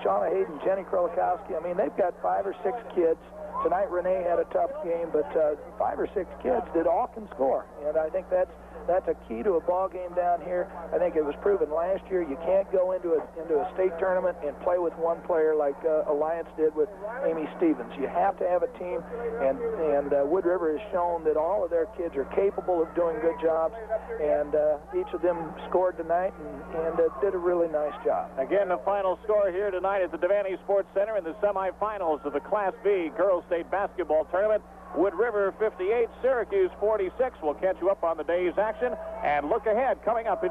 Shauna Hayden, Jenny Krolikowski. I mean, they've got 5 or 6 kids. Tonight, Renee had a tough game, but 5 or 6 kids that all can score. And I think that's That's a key to a ball game down here. I think it was proven last year. You can't go into a state tournament and play with one player like Alliance did with Amy Stevens. You have to have a team, and Wood River has shown that all of their kids are capable of doing good jobs, and each of them scored tonight and did a really nice job.
Again, the final score here tonight at the Devaney Sports Center in the semifinals of the Class B Girls State Basketball Tournament. Wood River 58, Syracuse 46. We'll catch you up on the day's action and look ahead coming up in